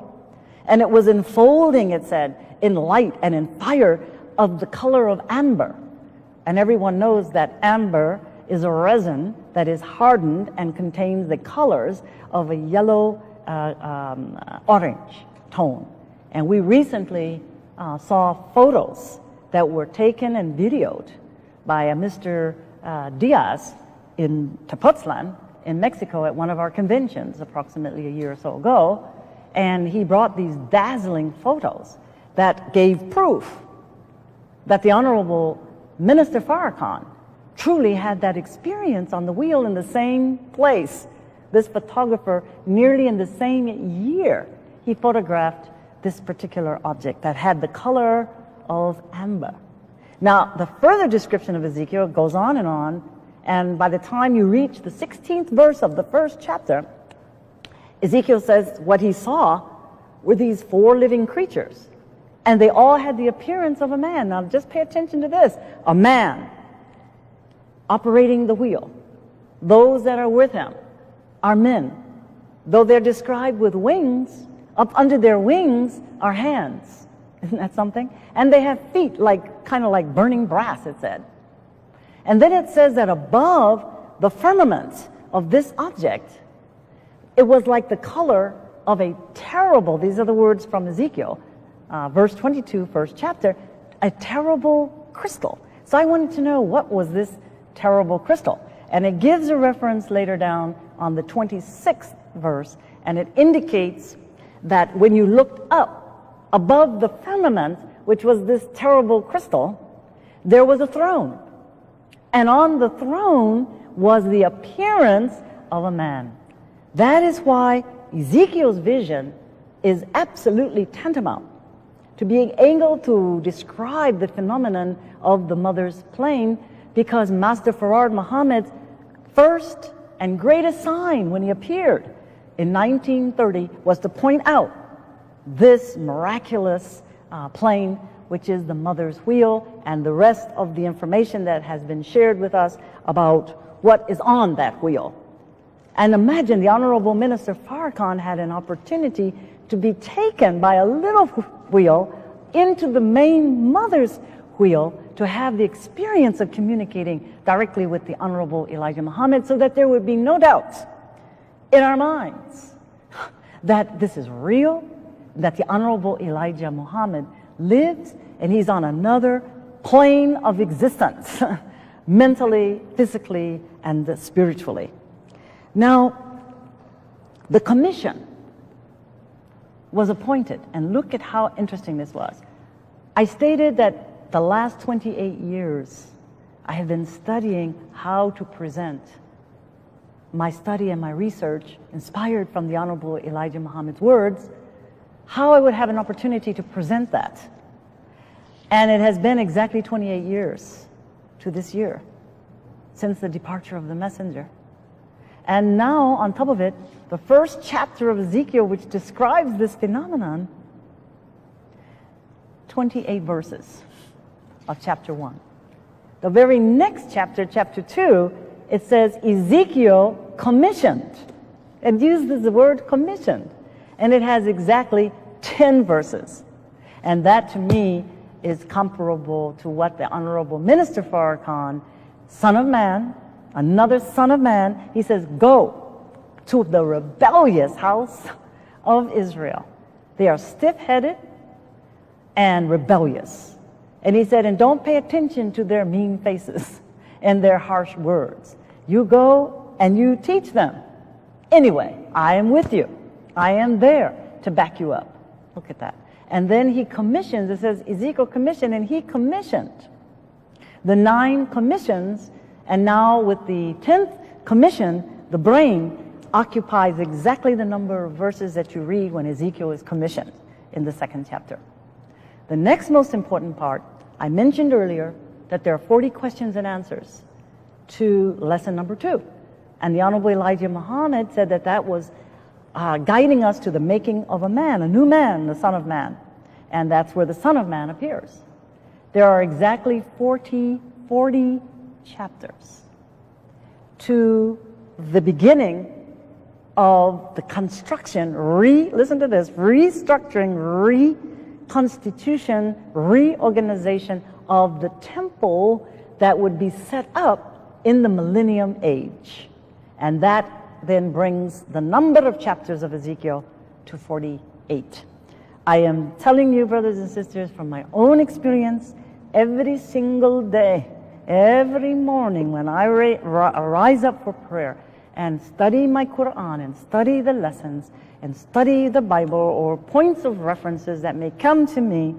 And it was enfolding, it said, in light and in fire of the color of amber. And everyone knows that amber is a resin that is hardened and contains the colors of a yellow orange tone. And we recently saw photos that were taken and videoed by a Mr. Diaz in Tepoztlan in Mexico at one of our conventions approximately a year or so ago. And he brought these dazzling photos that gave proof that the Honorable Minister Farrakhan truly had that experience on the wheel in the same place. This photographer, nearly in the same year, he photographed this particular object that had the color of amber. Now, the further description of Ezekiel goes on, and by the time you reach the 16th verse of the first chapter, Ezekiel says what he saw were these 4 living creatures, and they all had the appearance of a man. Now, just pay attention to this. A man operating the wheel. Those that are with him are men. Though they're described with wings, up under their wings are hands. Isn't that something? And they have feet kind of like burning brass, it said. And then it says that above the firmament of this object, it was like the color of a terrible, these are the words from Ezekiel, verse 22, first chapter, a terrible crystal. So I wanted to know, what was this terrible crystal? And it gives a reference later down on the 26th verse, and it indicates that when you looked up above the firmament, which was this terrible crystal, there was a throne. And on the throne was the appearance of a man. That is why Ezekiel's vision is absolutely tantamount to being able to describe the phenomenon of the mother's plane, because Master Farad Muhammad's first and greatest sign when he appeared in 1930 was to point out this miraculous plane, which is the mother's wheel, and the rest of the information that has been shared with us about what is on that wheel. And imagine the Honorable Minister Farrakhan had an opportunity to be taken by a little wheel into the main mother's wheel to have the experience of communicating directly with the Honorable Elijah Muhammad, so that there would be no doubt in our minds that this is real, that the Honorable Elijah Muhammad lives, and he's on another plane of existence, mentally, physically, and spiritually. Now, the commission was appointed, and look at how interesting this was. I stated that the last 28 years, I have been studying how to present my study and my research, inspired from the Honorable Elijah Muhammad's words, how I would have an opportunity to present that. And it has been exactly 28 years to this year since the departure of the messenger. And now, on top of it, the first chapter of Ezekiel, which describes this phenomenon, 28 verses of chapter 1. The very next chapter, chapter 2, it says Ezekiel commissioned. It uses the word commissioned. And it has exactly 10 verses. And that, to me, is comparable to what the Honorable Minister Farrakhan, son of man, another son of man, he says, go to the rebellious house of Israel. They are stiff-headed and rebellious. And he said, and don't pay attention to their mean faces and their harsh words. You go and you teach them. Anyway, I am with you. I am there to back you up. Look at that. And then he commissions, it says Ezekiel commissioned, and he commissioned the 9 commissions, and now with the 10th commission, the brain occupies exactly the number of verses that you read when Ezekiel is commissioned in the 2nd chapter. The next most important part, I mentioned earlier that there are 40 questions and answers to lesson number 2. And the Honorable Elijah Muhammad said that that was guiding us to the making of a man, a new man, the Son of Man. And that's where the Son of Man appears. There are exactly 40 chapters to the beginning of the construction, listen to this, restructuring, reconstitution, reorganization of the temple that would be set up in the millennium age. And that then brings the number of chapters of Ezekiel to 48. I am telling you, brothers and sisters, from my own experience, every single day, every morning when I rise up for prayer, and study my Quran and study the lessons and study the Bible or points of references that may come to me,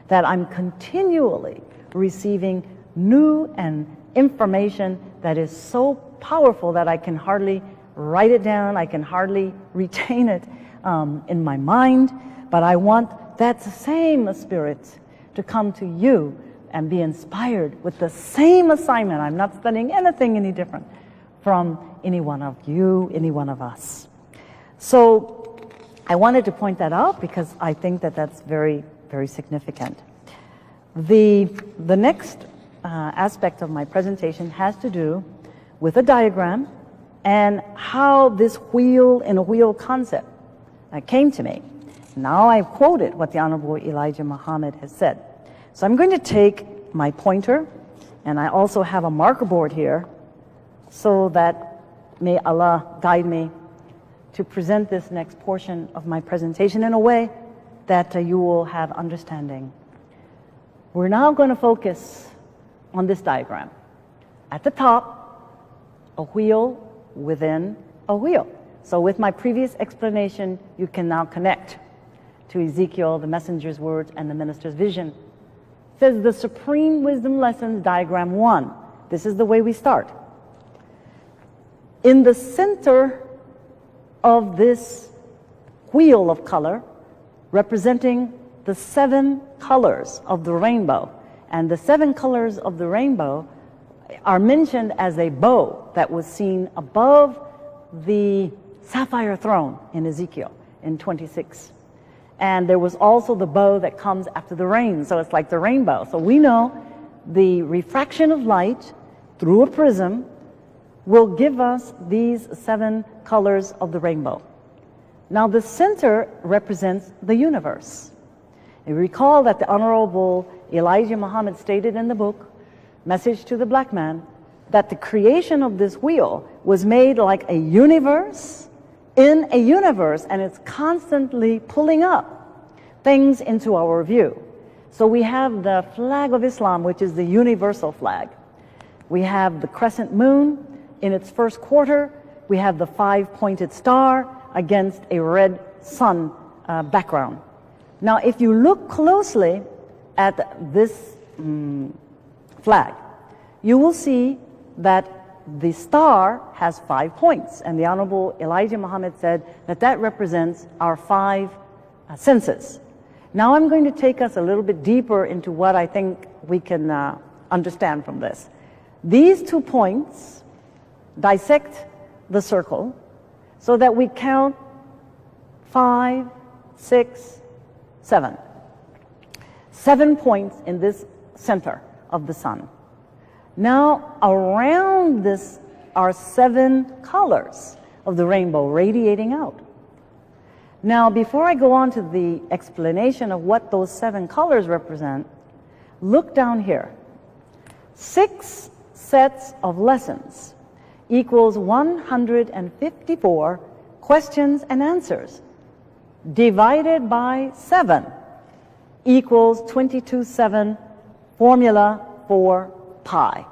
that I'm continually receiving new and information that is so powerful that I can hardly write it down, I can hardly retain it in my mind, but I want that same spirit to come to you and be inspired with the same assignment. I'm not studying anything any different from any one of you, any one of us. So I wanted to point that out because I think that that's very, very significant. The next aspect of my presentation has to do with a diagram and how this wheel in a wheel concept came to me. Now I've quoted what the Honorable Elijah Muhammad has said. So I'm going to take my pointer, and I also have a marker board here, so that may Allah guide me to present this next portion of my presentation in a way that you will have understanding. We're now going to focus on this diagram. At the top, a wheel within a wheel. So with my previous explanation, you can now connect to Ezekiel, the messenger's words, and the minister's vision. It says the Supreme Wisdom Lessons, diagram 1. This is the way we start. In the center of this wheel of color, representing the 7 colors of the rainbow, and the 7 colors of the rainbow are mentioned as a bow that was seen above the sapphire throne in Ezekiel in 26. And there was also the bow that comes after the rain, so it's like the rainbow. So we know the refraction of light through a prism will give us these 7 colors of the rainbow. Now the center represents the universe. You recall that the Honorable Elijah Muhammad stated in the book, Message to the Black Man, that the creation of this wheel was made like a universe in a universe, and it's constantly pulling up things into our view. So we have the flag of Islam, which is the universal flag. We have the crescent moon in its first quarter. We have the 5-pointed star against a red sun background. Now, if you look closely at this flag, you will see that the star has 5 points, and the Honorable Elijah Muhammad said that that represents our 5 senses. Now I'm going to take us a little bit deeper into what I think we can understand from this. These 2 points dissect the circle so that we count 5, 6, 7. 7 points in this center of the sun. Now around this are 7 colors of the rainbow radiating out. Now before I go on to the explanation of what those 7 colors represent, look down here. 6 sets of lessons equals 154 questions and answers divided by 7 equals 22/7 formula for pi.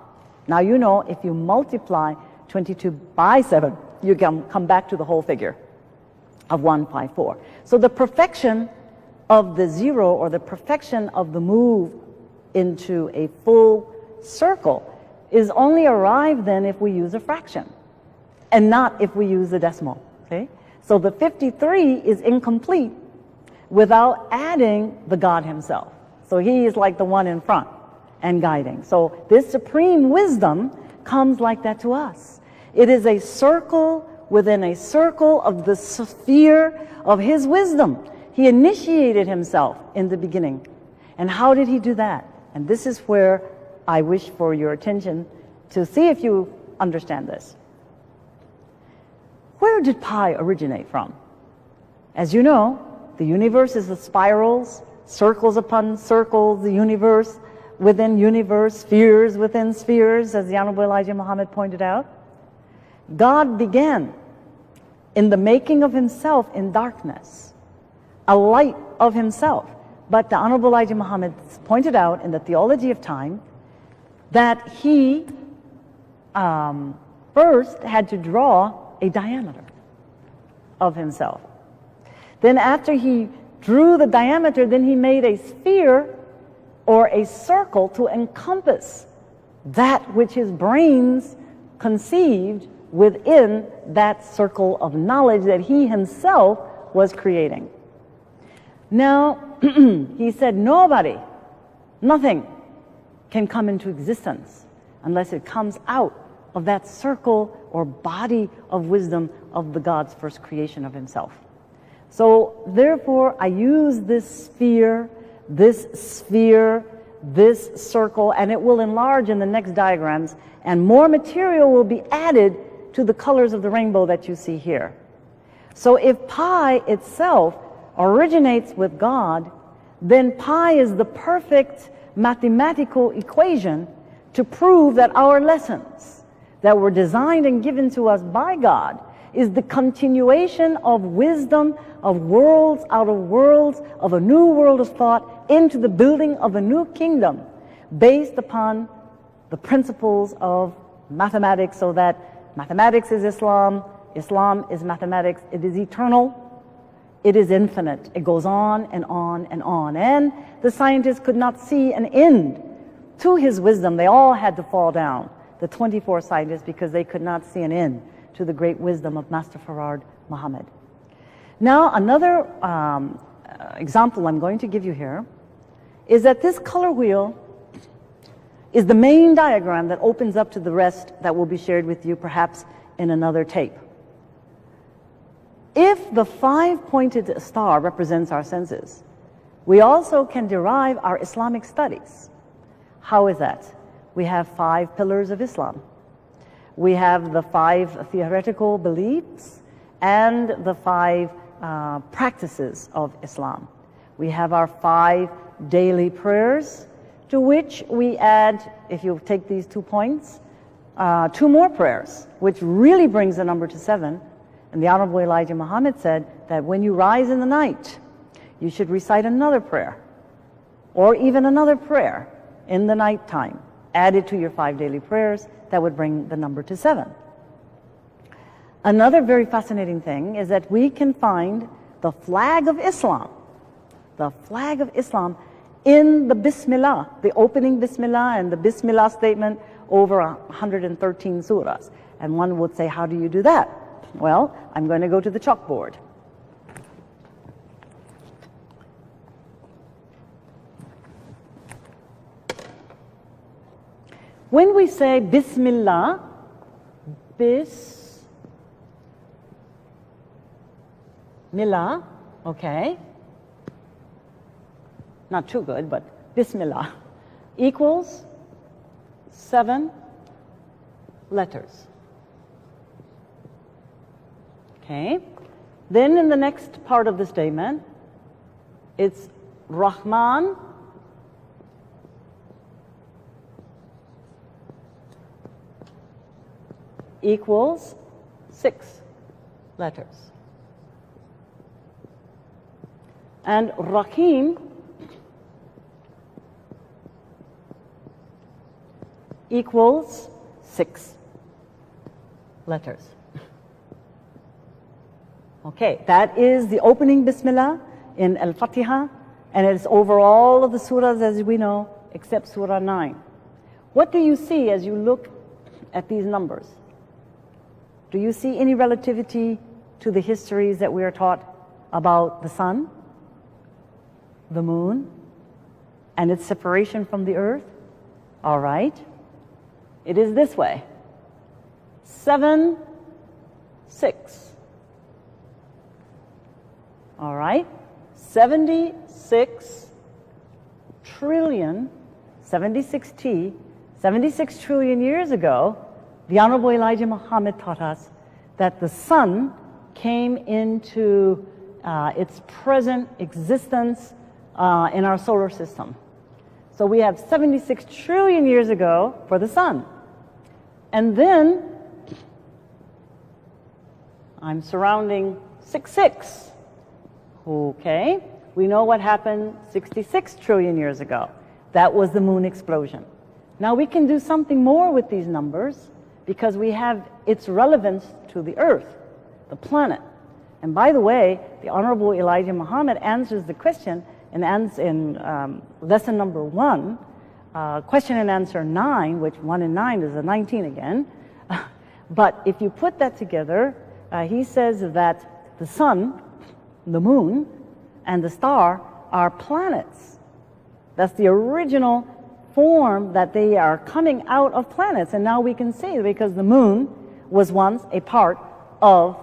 Now you know if you multiply 22 by 7, you can come back to the whole figure of 154. So the perfection of the 0, or the perfection of the move into a full circle, is only arrived then if we use a fraction and not if we use a decimal. Okay? So the 53 is incomplete without adding the God himself. So he is like the one in front and guiding. So this supreme wisdom comes like that to us. It is a circle within a circle of the sphere of his wisdom. He initiated himself in the beginning. And how did he do that? And this is where I wish for your attention to see if you understand this. Where did pi originate from? As you know, the universe is the spirals, circles upon circles, the universe within universe, spheres within spheres, as the Honorable Elijah Muhammad pointed out. God began in the making of himself in darkness, a light of himself. But the Honorable Elijah Muhammad pointed out in the Theology of Time that he first had to draw a diameter of himself. Then after he drew the diameter, then he made a sphere or a circle to encompass that which his brains conceived within that circle of knowledge that he himself was creating. Now, he said nobody, nothing can come into existence unless it comes out of that circle or body of wisdom of the God's first creation of himself. So therefore, I use this sphere, this circle, and it will enlarge in the next diagrams, and more material will be added to the colors of the rainbow that you see here. So if pi itself originates with God, then pi is the perfect mathematical equation to prove that our lessons that were designed and given to us by God is the continuation of wisdom, of worlds out of worlds, of a new world of thought into the building of a new kingdom based upon the principles of mathematics, so that mathematics is Islam, Islam is mathematics, it is eternal, it is infinite, it goes on and on and on. And the scientists could not see an end to his wisdom. They all had to fall down, the 24 scientists, because they could not see an end to the great wisdom of Master Farad Muhammad. Now, another example I'm going to give you here is that this color wheel is the main diagram that opens up to the rest that will be shared with you perhaps in another tape. If the 5-pointed star represents our senses, we also can derive our Islamic studies. How is that? We have 5 pillars of Islam. We have the 5 theoretical beliefs and the 5 practices of Islam. We have our 5 daily prayers, to which we add, if you take these 2 points, 2 more prayers, which really brings the number to 7. And the Honorable Elijah Muhammad said that when you rise in the night, you should recite another prayer, or even another prayer in the nighttime, added to your 5 daily prayers. That would bring the number to 7. Another very fascinating thing is that we can find the flag of Islam in the Bismillah, the opening Bismillah and the Bismillah statement over 113 surahs. And one would say, how do you do that? Well, I'm going to go to the chalkboard. When we say Bismillah, Bismillah, okay, not too good, but Bismillah equals 7 letters. Okay, then in the next part of the statement, it's Rahman equals 6 letters. And Rahim equals 6 letters. Okay, that is the opening Bismillah in Al-Fatiha, and it's over all of the surahs, as we know, except Surah 9. What do you see as you look at these numbers? Do you see any relativity to the histories that we are taught about the sun, the moon, and its separation from the earth? All right. It is this way. 7, 6. All right. 76 trillion, 76T, 76 trillion years ago, the Honorable Elijah Muhammad taught us that the sun came into its present existence in our solar system. So we have 76 trillion years ago for the sun. And then I'm surrounding 66. Okay, we know what happened 66 trillion years ago. That was the moon explosion. Now we can do something more with these numbers, because we have its relevance to the Earth, the planet. And by the way, the Honorable Elijah Muhammad answers the question in lesson number 1, question and answer 9, which 1 and 9 is a 19 again. But if you put that together, he says that the sun, the moon, and the star are planets. That's the original form that they are coming out of planets. And now we can see, because the moon was once a part of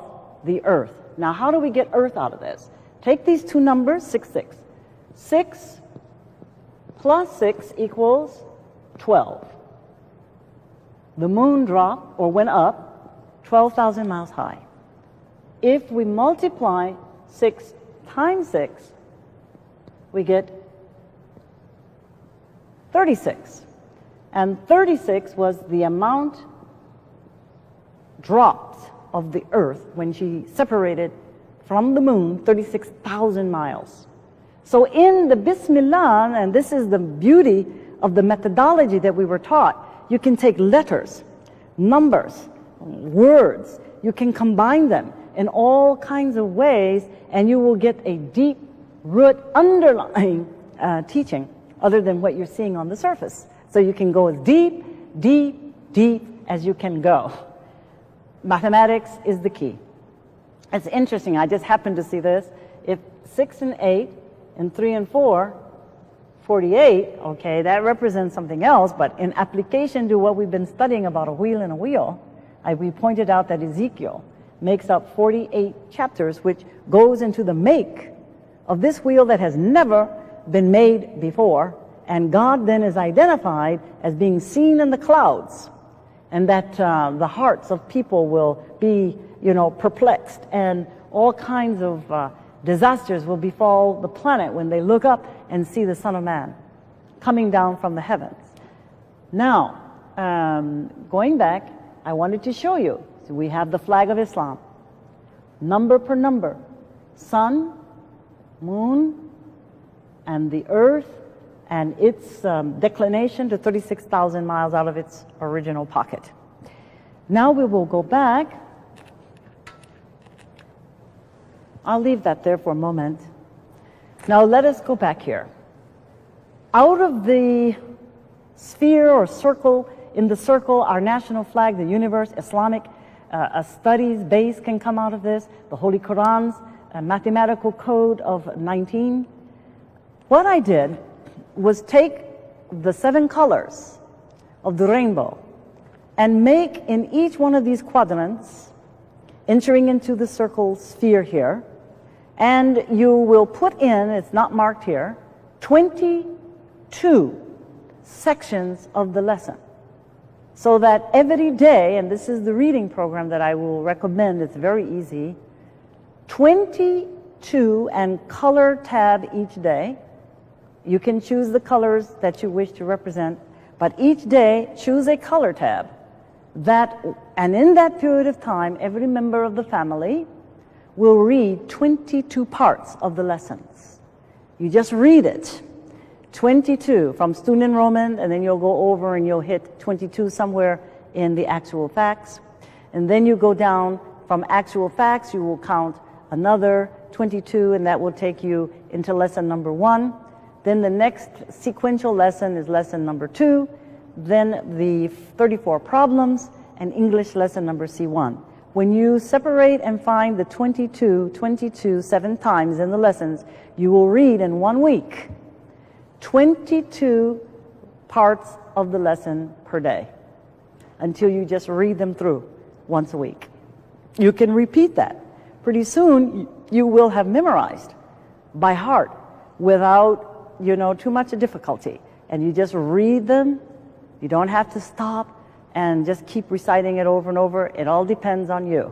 the Earth. Now, how do we get Earth out of this? Take these two numbers, 6, 6. 6 plus 6 equals 12. The moon dropped, or went up, 12,000 miles high. If we multiply 6 times 6, we get 36. And 36 was the amount dropped of the Earth when she separated from the moon, 36,000 miles. So in the Bismillah, and this is the beauty of the methodology that we were taught, you can take letters, numbers, words, you can combine them in all kinds of ways, and you will get a deep root underlying teaching other than what you're seeing on the surface. So you can go as deep, deep, deep as you can go. Mathematics is the key. It's interesting, I just happened to see this. If 6 and 8 and 3 and 4, 48, okay, that represents something else, but in application to what we've been studying about a wheel and a wheel, we pointed out that Ezekiel makes up 48 chapters, which goes into the make of this wheel that has never been made before, and God then is identified as being seen in the clouds, and that the hearts of people will be, perplexed, and all kinds of disasters will befall the planet when they look up and see the Son of Man coming down from the heavens. Now, going back, I wanted to show you. So we have the flag of Islam, number per number, sun, moon, and the earth, and its declination to 36,000 miles out of its original pocket. Now we will go back. I'll leave that there for a moment. Now let us go back here. Out of the sphere or circle, in the circle, our national flag, the universe, Islamic studies base can come out of this, the Holy Quran's mathematical code of 19. What I did was take the 7 colors of the rainbow and make in each one of these quadrants, entering into the circle sphere here, and you will put in, it's not marked here, 22 sections of the lesson. So that every day, and this is the reading program that I will recommend, it's very easy, 22 and color tab each day. You can choose the colors that you wish to represent, but each day choose a color tab. And in that period of time, every member of the family will read 22 parts of the lessons. You just read it. 22 from student enrollment, and then you'll go over and you'll hit 22 somewhere in the actual facts. And then you go down from actual facts, you will count another 22, and that will take you into lesson number 1. Then the next sequential lesson is lesson number 2, then the 34 problems, and English lesson number C1. When you separate and find the 22, 7 times in the lessons, you will read in 1 week 22 parts of the lesson per day until you just read them through once a week. You can repeat that. Pretty soon you will have memorized by heart without too much difficulty, and you just read them. You don't have to stop and just keep reciting it over and over. It all depends on you,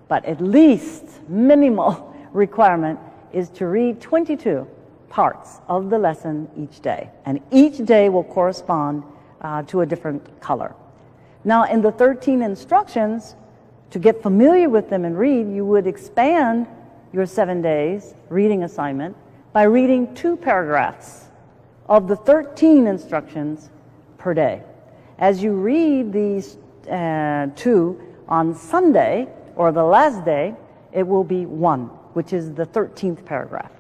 but at least minimal requirement is to read 22 parts of the lesson each day, and each day will correspond to a different color. Now, in the 13 instructions, to get familiar with them and read, you would expand your 7 days reading assignment by reading 2 paragraphs of the 13 instructions per day. As you read these 2 on Sunday, or the last day, it will be 1, which is the 13th paragraph.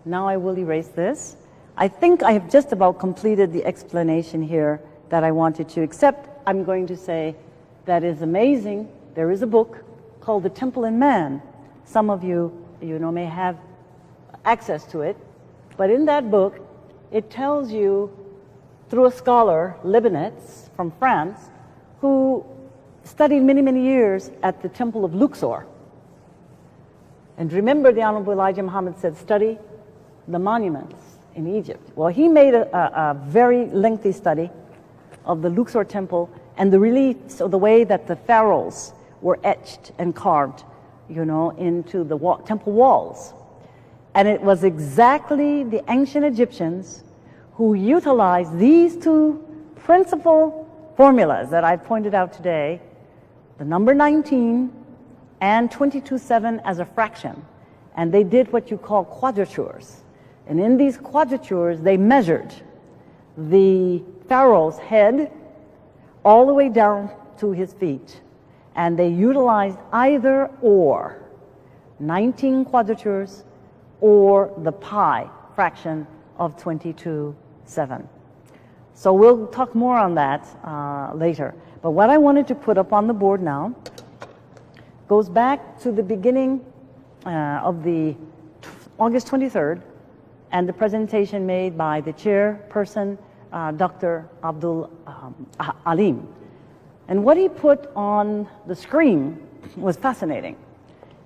Now I will erase this. I think I have just about completed the explanation here that I wanted to, except I'm going to say that is amazing. There is a book called The Temple in Man. Some of you, may have access to it. But in that book, it tells you, through a scholar, Leibniz, from France, who studied many, many years at the Temple of Luxor. And remember, the Honorable Elijah Muhammad said, study the monuments in Egypt. Well, he made a very lengthy study of the Luxor temple and the reliefs, of the way that the pharaohs were etched and carved, into the temple walls. And it was exactly the ancient Egyptians who utilized these two principal formulas that I pointed out today, the number 19 and 22/7 as a fraction. And they did what you call quadratures. And in these quadratures, they measured the pharaoh's head all the way down to his feet. And they utilized either or, 19 quadratures or the pi fraction of 22/7. So we'll talk more on that later. But what I wanted to put up on the board now goes back to the beginning of the August 23rd, and the presentation made by the chairperson, Dr. Abdul Alim. And what he put on the screen was fascinating.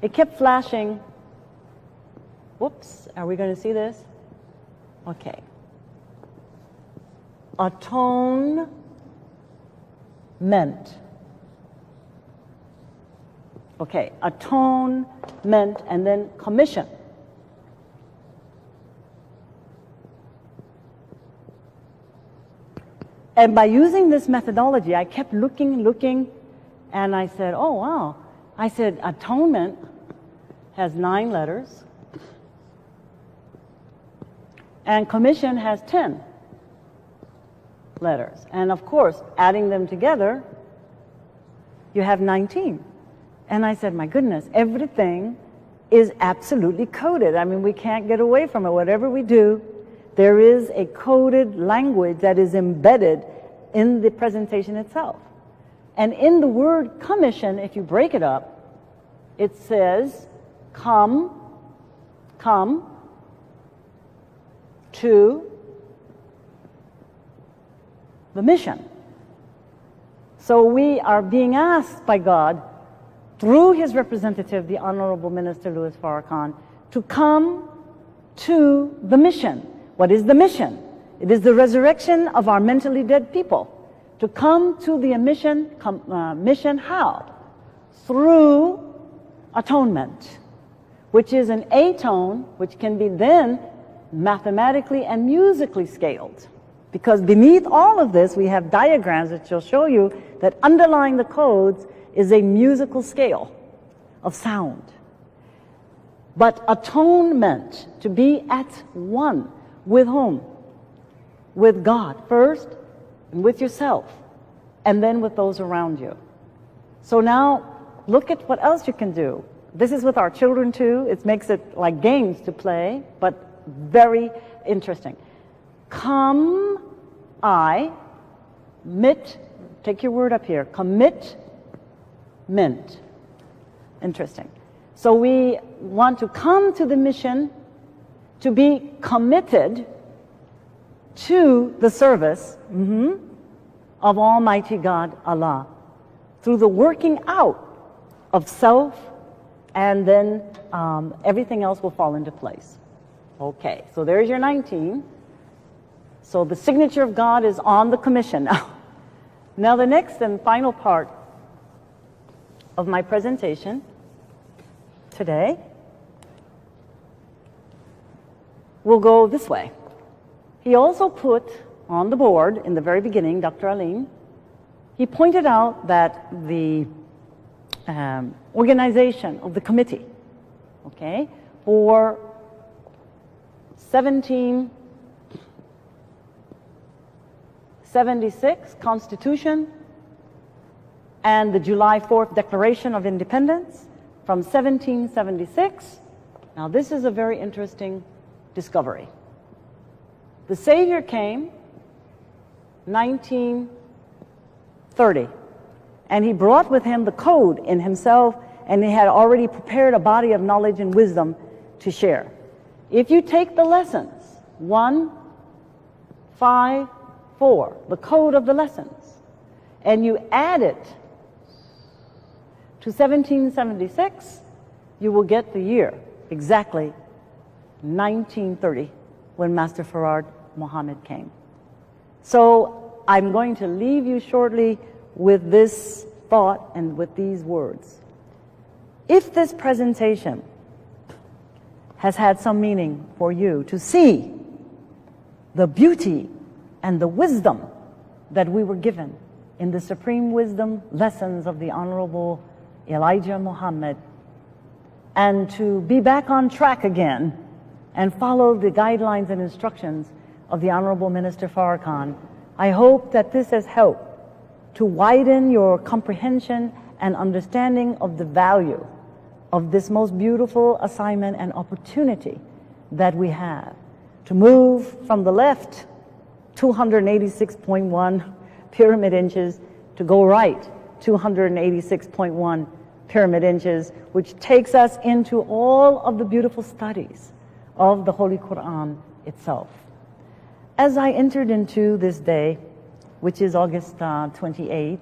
It kept flashing. Whoops, are we going to see this? Okay. Atonement. Okay, atonement, and then commission. And by using this methodology, I kept looking, and I said, oh, wow. I said, atonement has 9 letters, and commission has 10 letters. And of course, adding them together, you have 19. And I said, my goodness, everything is absolutely coded. I mean, we can't get away from it. Whatever we do, there is a coded language that is embedded in the presentation itself. And in the word commission, if you break it up, it says, come to the mission. So we are being asked by God, through his representative, the Honorable Minister Louis Farrakhan, to come to the mission. What is the mission? It is the resurrection of our mentally dead people. To come to the mission, mission how? Through atonement, which is an A tone, which can be then mathematically and musically scaled. Because beneath all of this, we have diagrams that will show you that underlying the codes is a musical scale of sound. But atonement, to be at one with whom? With God first, and with yourself, and then with those around you. So now, look at what else you can do. This is with our children too. It makes it like games to play, but very interesting. Come, take your word up here, commitment. Interesting. So we want to come to the mission, to be committed to the service of Almighty God, Allah, through the working out of self, and then everything else will fall into place. Okay, so there's your 19. So the signature of God is on the commission now. Now the next and final part of my presentation today will go this way. He also put on the board, in the very beginning, Dr. Alim, he pointed out that the organization of the committee, okay, for 17 76 Constitution and the July 4th Declaration of Independence from 1776. Now, this is a very interesting discovery. The Savior came 1930, and he brought with him the code in himself, and he had already prepared a body of knowledge and wisdom to share. If you take the lessons, 1, 5, 4, the code of the lessons, and you add it to 1776, you will get the year, exactly 1930, when Master Farad Muhammad came. So I'm going to leave you shortly with this thought and with these words. If this presentation has had some meaning for you to see the beauty and the wisdom that we were given in the supreme wisdom lessons of the Honorable Elijah Muhammad, and to be back on track again and follow the guidelines and instructions of the Honorable Minister Farrakhan, I hope that this has helped to widen your comprehension and understanding of the value of this most beautiful assignment and opportunity that we have to move from the left 286.1 pyramid inches to go right 286.1 pyramid inches, which takes us into all of the beautiful studies of the Holy Quran itself. As I entered into this day, which is August 28th,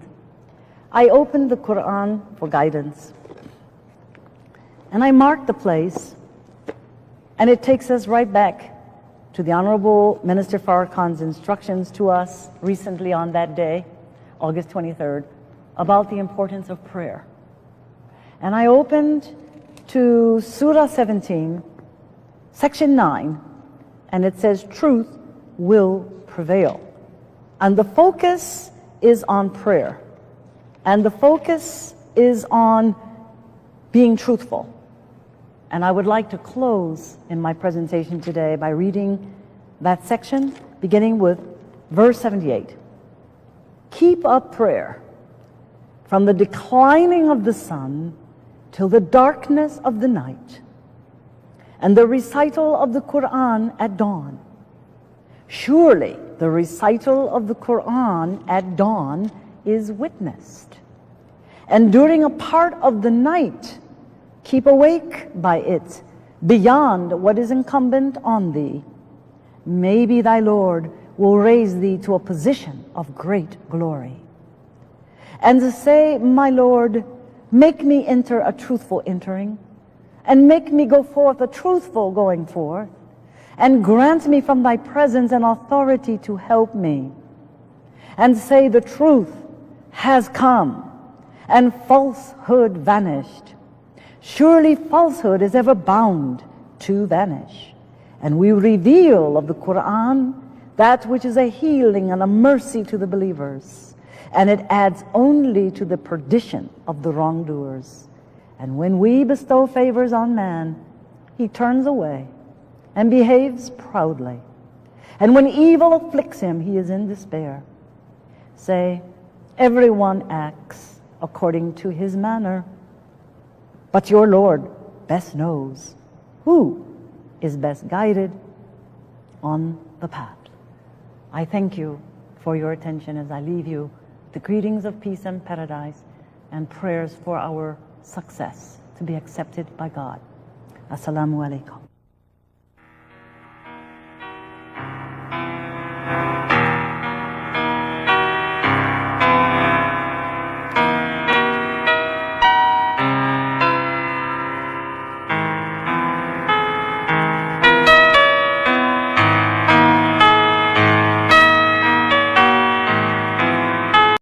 I opened the Quran for guidance. And I marked the place, and it takes us right back to the Honorable Minister Farrakhan's instructions to us recently on that day, August 23rd, about the importance of prayer. And I opened to Surah 17, Section 9, and it says, truth will prevail. And the focus is on prayer. And the focus is on being truthful. And I would like to close in my presentation today by reading that section, beginning with verse 78. Keep up prayer from the declining of the sun till the darkness of the night, and the recital of the Quran at dawn. Surely the recital of the Quran at dawn is witnessed. And during a part of the night, keep awake by it, beyond what is incumbent on thee. Maybe thy Lord will raise thee to a position of great glory. And to say, my Lord, make me enter a truthful entering, and make me go forth a truthful going forth, and grant me from thy presence an authority to help me. And say, the truth has come, and falsehood vanished. Surely falsehood is ever bound to vanish. And we reveal of the Quran that which is a healing and a mercy to the believers, and it adds only to the perdition of the wrongdoers. And when we bestow favors on man, he turns away and behaves proudly. And when evil afflicts him, he is in despair. Say, everyone acts according to his manner, but your Lord best knows who is best guided on the path. I thank you for your attention as I leave you the greetings of peace and paradise and prayers for our success to be accepted by God. Assalamu alaikum.